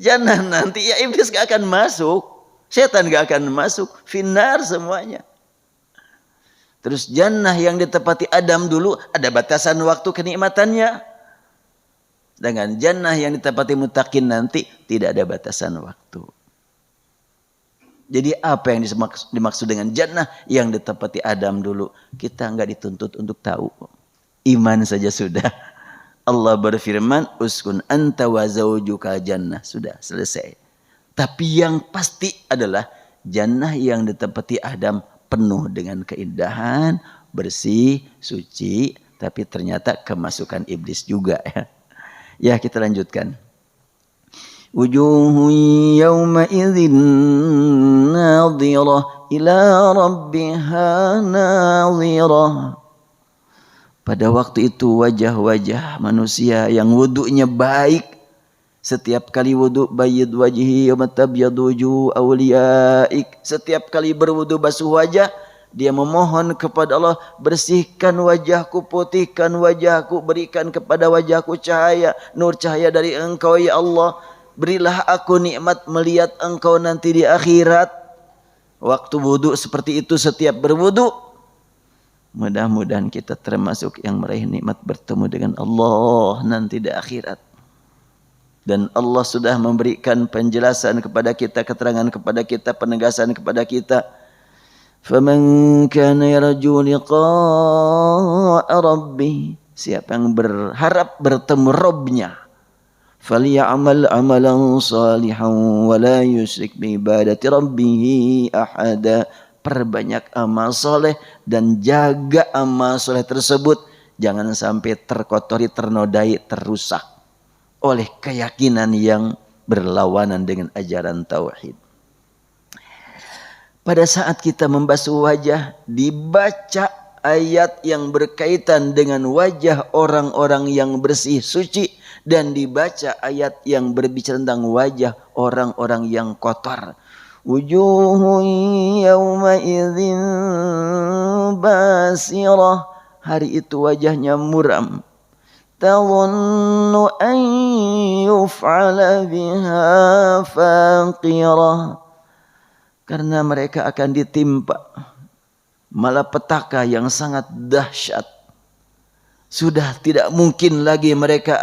Jannah nanti ya iblis gak akan masuk, setan gak akan masuk, finnar semuanya. Terus jannah yang ditempati Adam dulu ada batasan waktu kenikmatannya. Dengan jannah yang ditempati muttaqin nanti tidak ada batasan waktu. Jadi apa yang dimaksud dengan jannah yang ditempati Adam dulu? Kita nggak dituntut untuk tahu. Iman saja sudah. Allah berfirman, uskun anta wa zawjuka jannah. Sudah selesai. Tapi yang pasti adalah jannah yang ditempati Adam penuh dengan keindahan, bersih, suci, Tapi ternyata kemasukan iblis juga ya. Ya, kita lanjutkan. Wujuhun yawma idzin nadhirah ila rabbiha nadhirah. Pada waktu itu wajah-wajah manusia yang wudunya baik, setiap kali wudu bayyid wajhi yawma tabyadu wujuh awliyaik, setiap kali berwudu basuh wajah dia memohon kepada Allah, bersihkan wajahku, putihkan wajahku, berikan kepada wajahku cahaya, nur cahaya dari Engkau ya Allah. Berilah aku nikmat melihat Engkau nanti di akhirat. Waktu wudu seperti itu setiap berwudu. Mudah-mudahan kita termasuk yang meraih nikmat bertemu dengan Allah nanti di akhirat. Dan Allah sudah memberikan penjelasan kepada kita, keterangan kepada kita, penegasan kepada kita. فَمَنْ كَانَ يَرْجُو لِقَاءَ رَبِّهِ, siapa yang berharap bertemu Rabbnya, فَلْيَعْمَلْ عَمَلًا صَالِحًا وَلَا يُشْرِكْ بِعِبَادَةِ رَبِّهِ أَحَدًا. Perbanyak amal soleh dan jaga amal soleh tersebut jangan sampai terkotori, ternodai, terusak oleh keyakinan yang berlawanan dengan ajaran tauhid. Pada saat kita membasuh wajah, dibaca ayat yang berkaitan dengan wajah orang-orang yang bersih suci, dan dibaca ayat yang berbicara tentang wajah orang-orang yang kotor. Wujuhun yawma idzin basirah, hari itu wajahnya muram. Tadhunnu an yuf'ala biha faqirah, karena mereka akan ditimpa malapetaka yang sangat dahsyat. Sudah tidak mungkin lagi mereka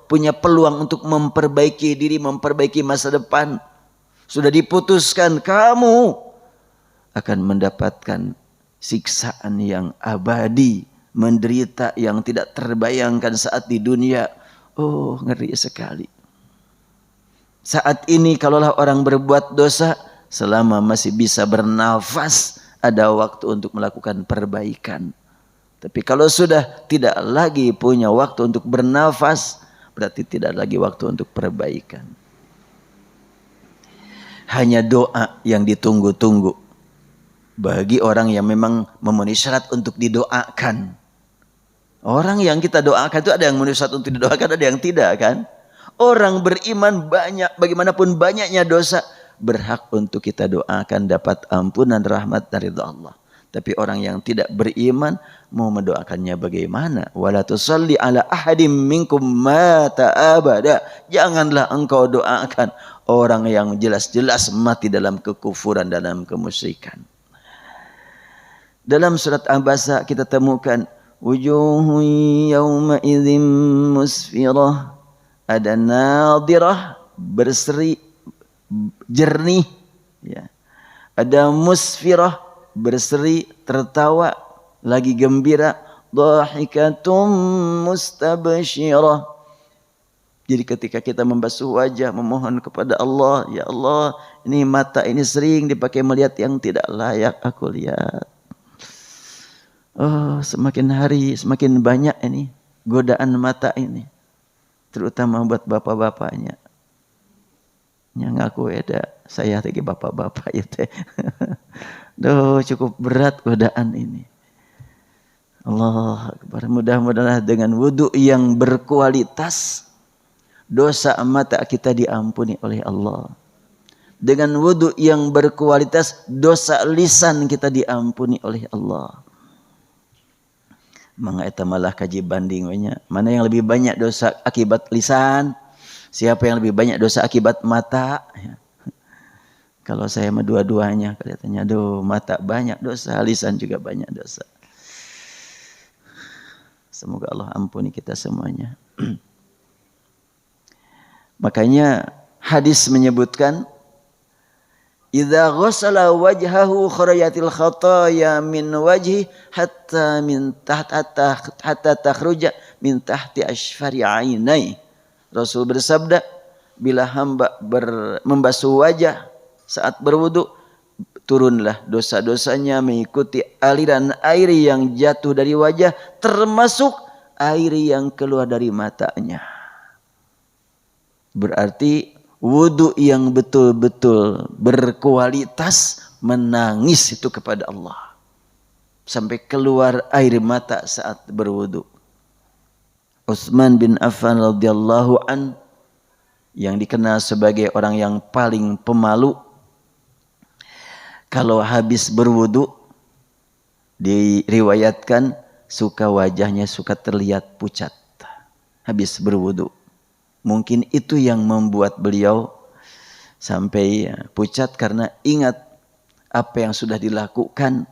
punya peluang untuk memperbaiki diri, memperbaiki masa depan. Sudah diputuskan kamu akan mendapatkan siksaan yang abadi, menderita yang tidak terbayangkan saat di dunia. Oh, ngeri sekali. Saat ini kalaulah orang berbuat dosa, selama masih bisa bernafas, ada waktu untuk melakukan perbaikan. Tapi kalau sudah tidak lagi punya waktu untuk bernafas, berarti tidak lagi waktu untuk perbaikan. Hanya doa yang ditunggu-tunggu bagi orang yang memang memenuhi syarat untuk didoakan. Orang yang kita doakan itu ada yang memenuhi syarat untuk didoakan, ada yang tidak kan. Orang beriman banyak, bagaimanapun banyaknya dosa, berhak untuk kita doakan dapat ampunan, rahmat dari Allah. Tapi orang yang tidak beriman mau mendoakannya bagaimana? Wala tusalli ala ahadim minkum mata abada. Janganlah engkau doakan orang yang jelas-jelas mati dalam kekufuran, dalam kemusyrikan. Dalam surat Abasa kita temukan wujuhun yawma idzin musfirah, ada nadirah, berseri, jernih, ya. Ada musfirah, berseri, tertawa, lagi gembira, dhahikatum mustabsyirah. Jadi ketika kita membasuh wajah, memohon kepada Allah, ya Allah, ini mata ini sering dipakai melihat yang tidak layak aku lihat. Oh, semakin hari semakin banyak ini godaan mata ini, terutama buat bapak-bapaknya. Yang ngaku ada saya lagi bapak-bapak itu. Duh, cukup berat godaan ini. Allah Akbar. Mudah-mudahan dengan wudu yang berkualitas, dosa mata kita diampuni oleh Allah. Dengan wudu yang berkualitas, dosa lisan kita diampuni oleh Allah. Mangga eta malah kaji banding we nya. Mana yang lebih banyak dosa akibat lisan? Siapa yang lebih banyak dosa akibat mata? Ya. Kalau saya mah dua-duanya, kelihatannya aduh mata banyak dosa, lisan juga banyak dosa. Semoga Allah ampuni kita semuanya. Makanya hadis menyebutkan idza ghassala wajhahu kharajatil khataya min wajhi hatta min hatta takhruja min tahti asfari ainai. Rasul bersabda, bila hamba membasuh wajah saat berwudu, turunlah dosa-dosanya mengikuti aliran air yang jatuh dari wajah, termasuk air yang keluar dari matanya. Berarti wudu yang betul-betul berkualitas menangis itu kepada Allah sampai keluar air mata saat berwudu. Utsman bin Affan radhiyallahu an yang dikenal sebagai orang yang paling pemalu, kalau habis berwudu diriwayatkan wajahnya suka terlihat pucat habis berwudu. Mungkin itu yang membuat beliau sampai pucat karena ingat apa yang sudah dilakukan,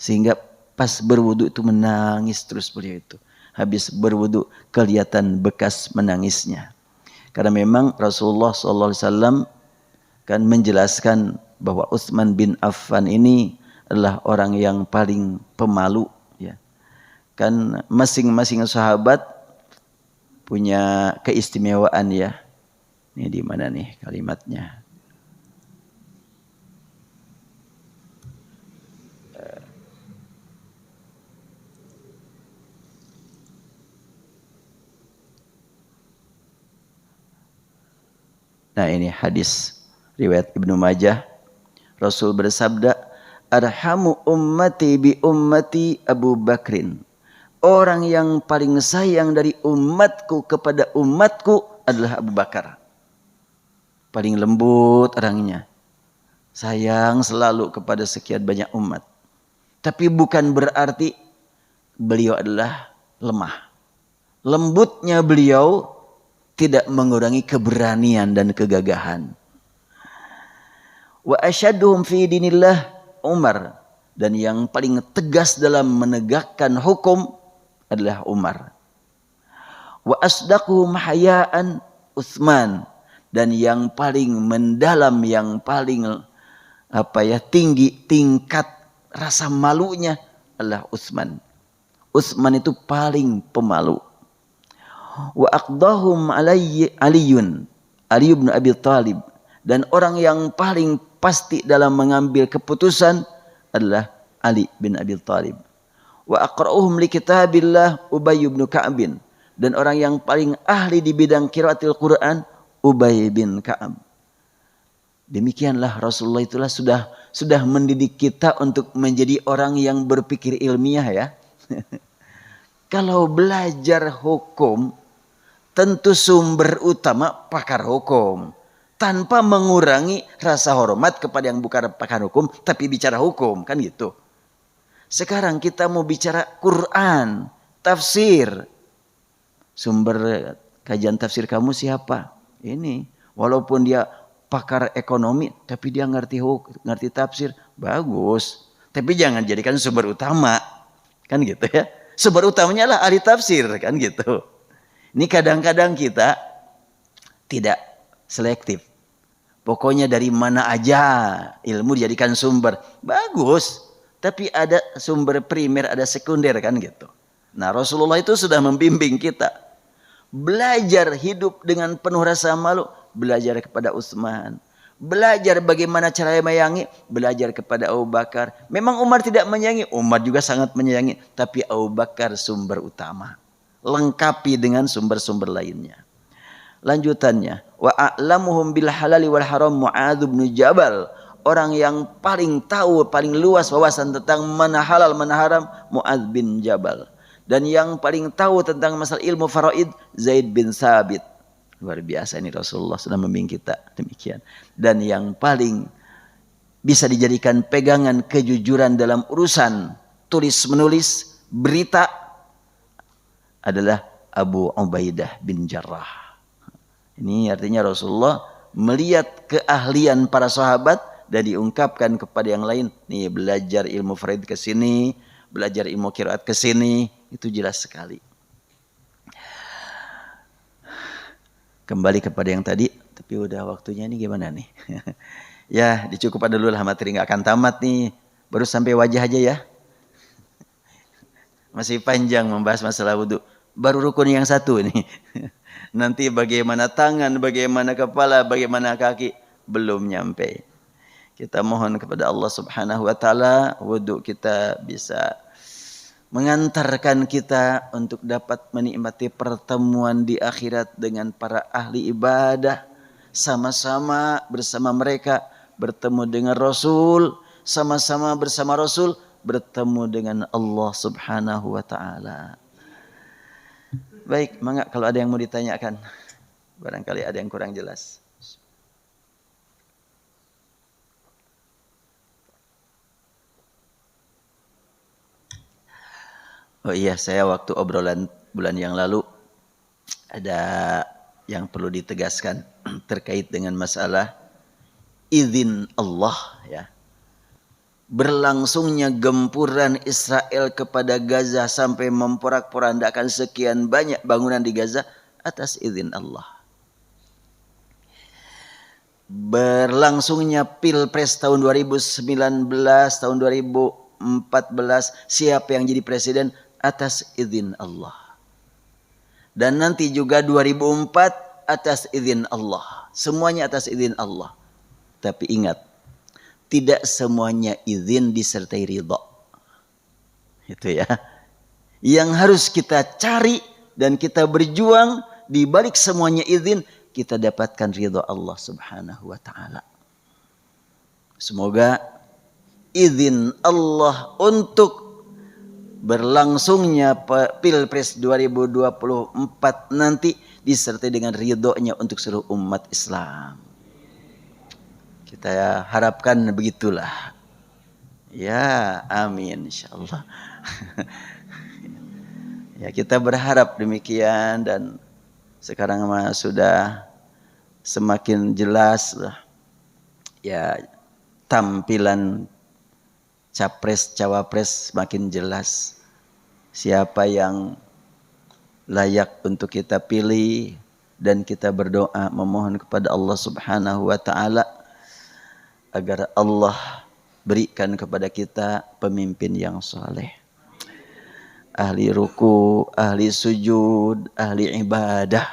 sehingga pas berwudu itu menangis terus beliau itu. Habis berwudu kelihatan bekas menangisnya. Karena memang Rasulullah SAW kan menjelaskan bahwa Utsman bin Affan ini adalah orang yang paling pemalu. Ya. Kan masing-masing sahabat punya keistimewaan ya. Ini di mana nih kalimatnya? Nah ini hadis riwayat Ibnu Majah. Rasul bersabda, arhamu ummati bi ummati Abu Bakrin. Orang yang paling sayang dari umatku kepada umatku adalah Abu Bakar. Paling lembut orangnya. Sayang selalu kepada sekian banyak umat. Tapi bukan berarti beliau adalah lemah. Lembutnya beliau tidak mengurangi keberanian dan kegagahan. Wa asyadduhum fi dinillah Umar, dan yang paling tegas dalam menegakkan hukum adalah Umar. Wa asdaquhum hayaan Utsman, dan yang paling mendalam, yang paling tinggi tingkat rasa malunya adalah Utsman. Utsman itu paling pemalu. Wa aqdahum Aliyun, Ali bin Abi Thalib, dan orang yang paling pasti dalam mengambil keputusan adalah Ali bin Abi Thalib. Wa aqra'uhum li kitabillah Ubay bin Ka'ab, dan orang yang paling ahli di bidang qiraatil Quran Ubay bin Ka'ab. Demikianlah Rasulullah itulah sudah mendidik kita untuk menjadi orang yang berpikir ilmiah ya. Kalau belajar hukum tentu sumber utama pakar hukum, tanpa mengurangi rasa hormat kepada yang bukan pakar hukum tapi bicara hukum, kan gitu. Sekarang kita mau bicara Quran, tafsir. Sumber kajian tafsir kamu siapa? Ini. Walaupun dia pakar ekonomi tapi dia ngerti tafsir, bagus. Tapi jangan jadikan sumber utama. Kan gitu ya. Sumber utamanya lah ahli tafsir, kan gitu. Ini kadang-kadang kita tidak selektif. Pokoknya dari mana aja ilmu dijadikan sumber. Bagus. Tapi ada sumber primer, ada sekunder, kan gitu. Nah Rasulullah itu sudah membimbing kita. Belajar hidup dengan penuh rasa malu. Belajar kepada Utsman. Belajar bagaimana cara menyayangi. Belajar kepada Abu Bakar. Memang Umar tidak menyayangi. Umar juga sangat menyayangi. Tapi Abu Bakar sumber utama. Lengkapi dengan sumber-sumber lainnya. Lanjutannya, wa a'lamuhum bil halali wal haram Mu'adz bin Jabal. Orang yang paling tahu, paling luas wawasan tentang mana halal, mana haram, Mu'adz bin Jabal. Dan yang paling tahu tentang masalah ilmu faraid, Zaid bin Thabit. Luar biasa ini Rasulullah sudah membimbing kita demikian. Dan yang paling bisa dijadikan pegangan kejujuran dalam urusan tulis menulis berita adalah Abu Ubaidah bin Jarrah. Ini artinya Rasulullah melihat keahlian para sahabat dan diungkapkan kepada yang lain. Nih belajar ilmu faraid ke sini, belajar ilmu qiraat ke sini, itu jelas sekali. Kembali kepada yang tadi, tapi udah waktunya ini gimana nih? Ya, dicukupkan dulu lah, materi nggak akan tamat nih. Baru sampai wajah aja ya. Masih panjang membahas masalah wudhu. Baru rukun yang satu ini. Nanti bagaimana tangan, bagaimana kepala, bagaimana kaki, belum nyampe. Kita mohon kepada Allah Subhanahu wa taala wudu kita bisa mengantarkan kita untuk dapat menikmati pertemuan di akhirat dengan para ahli ibadah, sama-sama bersama mereka bertemu dengan Rasul, sama-sama bersama Rasul bertemu dengan Allah Subhanahu wa taala. Baik, mangga kalau ada yang mau ditanyakan. Barangkali ada yang kurang jelas. Oh iya, saya waktu obrolan bulan yang lalu ada yang perlu ditegaskan terkait dengan masalah izin Allah ya. Berlangsungnya gempuran Israel kepada Gaza sampai memporak-porandakan sekian banyak bangunan di Gaza atas izin Allah. Berlangsungnya Pilpres tahun 2019, tahun 2014, siapa yang jadi presiden atas izin Allah. Dan nanti juga 2004 atas izin Allah. Semuanya atas izin Allah. Tapi ingat, tidak semuanya izin disertai ridha. Itu ya. Yang harus kita cari dan kita berjuang di balik semuanya izin, kita dapatkan ridha Allah Subhanahu wa taala. Semoga izin Allah untuk berlangsungnya Pilpres 2024 nanti disertai dengan ridhonya untuk seluruh umat Islam. Kita harapkan begitulah. Ya, amin insyaallah. Ya, kita berharap demikian dan sekarang mah sudah semakin jelas lah. Ya, tampilan capres cawapres semakin jelas. Siapa yang layak untuk kita pilih dan kita berdoa memohon kepada Allah Subhanahu wa taala agar Allah berikan kepada kita pemimpin yang saleh. Ahli ruku, ahli sujud, ahli ibadah.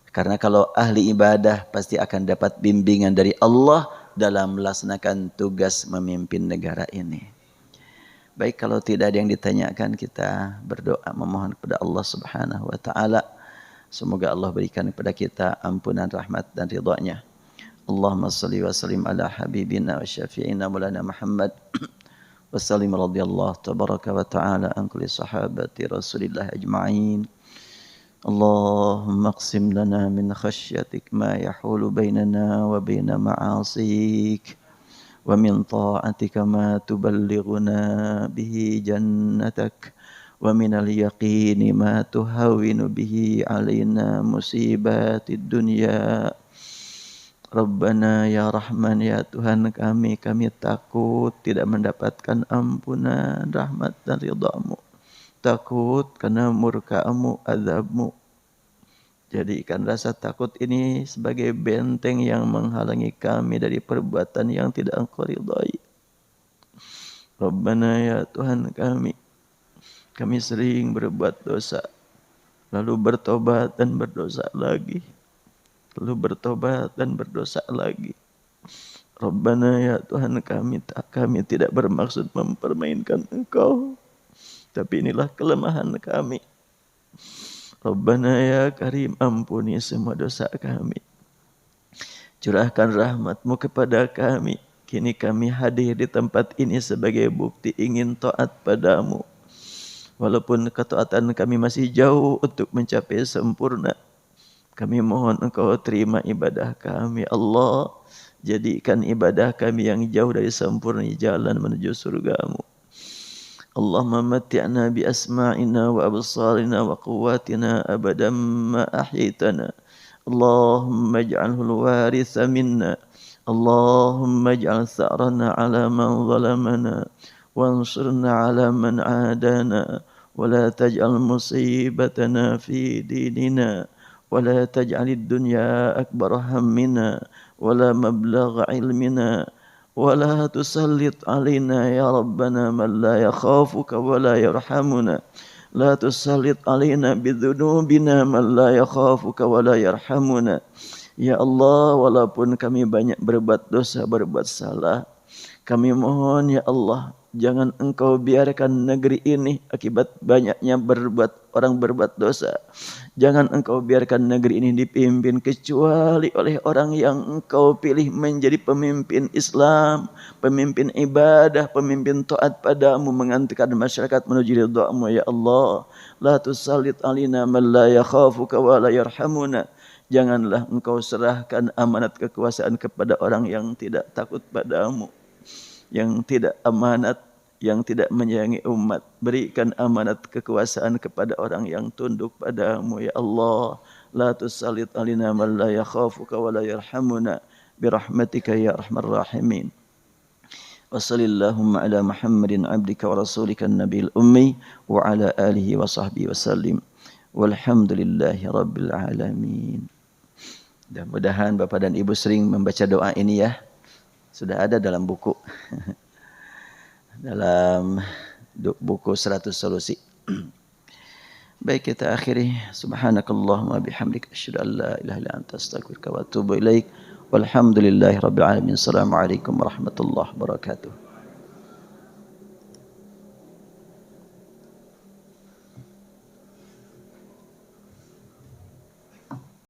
Karena kalau ahli ibadah pasti akan dapat bimbingan dari Allah dalam melaksanakan tugas memimpin negara ini. Baik, kalau tidak ada yang ditanyakan, kita berdoa memohon kepada Allah Subhanahu wa taala. Semoga Allah berikan kepada kita ampunan, rahmat dan ridha-Nya. Allahumma salli wa sallim ala habibina wa syafi'ina maulana Muhammad wa sallim radhiyallahu tabaraka wa ta'ala an kulli sahabati Rasulillah ajma'in. Allahumma aqsim lana min khasyatik ma yahulu bainana wa baina ma'asik wa min ta'atika ma tuballighuna bihi jannatak wa min al-yaqini ma tuhawwinu bihi alaina musibatid dunya. Rabbana ya Rahman ya Tuhan kami takut tidak mendapatkan ampunan, rahmat dan ridha-Mu. Takut karena murka-Mu, azab-Mu. Jadikan rasa takut ini sebagai benteng yang menghalangi kami dari perbuatan yang tidak Engkau ridhai. Rabbana ya Tuhan kami sering berbuat dosa, lalu bertobat dan berdosa lagi. Lalu bertobat dan berdosa lagi. Rabbana ya Tuhan kami tidak bermaksud mempermainkan Engkau. Tapi inilah kelemahan kami. Rabbana ya Karim ampuni semua dosa kami. Curahkan rahmat-Mu kepada kami. Kini kami hadir di tempat ini sebagai bukti ingin taat padamu. Walaupun ketaatan kami masih jauh untuk mencapai sempurna. Kami mohon Engkau terima ibadah kami Allah. Jadikan ibadah kami yang jauh dari sempurna jalan menuju surga-Mu. Allahumma matti'na bi asma'ina wa absarina wa quwwatina abadan ma ahyaytana. Allahumma ij'alhu al-waritha minna. Allahumma ij'al tha'rana 'ala man zalamana wansurna 'ala man 'adana wa la taj'al musibatana fi dinina. ولا تجعل الدنيا أكبر همنا ولا مبلغ علمنا ولا تسلط علينا يا ربنا من لا يخافك ولا يرحمنا لا تسلط علينا بذنوبنا من لا يخافك ولا يرحمنا Ya Allah, walaupun kami banyak berbuat dosa, berbuat salah, kami mohon ya Allah, jangan Engkau biarkan negeri ini akibat banyaknya orang berbuat dosa. Jangan Engkau biarkan negeri ini dipimpin kecuali oleh orang yang Engkau pilih menjadi pemimpin Islam, pemimpin ibadah, pemimpin taat padamu, mengantarkan masyarakat menuju ridha-Mu ya Allah. La tusallit alina man la yakhafuka wa la yarhamuna. Janganlah Engkau serahkan amanat kekuasaan kepada orang yang tidak takut padamu, yang tidak amanat, yang tidak menyayangi umat. Berikan amanat kekuasaan kepada orang yang tunduk padamu ya Allah. La tusallit alina man la yakhafuka wa la yarhamuna birahmatika ya arhamar rahimin. Wa sallallahu ala Muhammadin abdika wa rasulika an-nabiyil ummi wa ala alihi wa sahbihi wasallim. Walhamdulillahi rabbil alamin. Mudah-mudahan Bapak dan Ibu sering membaca doa ini ya. Sudah ada dalam buku. Dalam buku 100 solusi. Baik, kita akhiri. Subhanakallahumma bihamdika asyhadu an la ilaha illa anta astaghfiruka wa atubu ilaik. Walhamdulillahirabbil alamin. Assalamualaikum warahmatullahi wabarakatuh.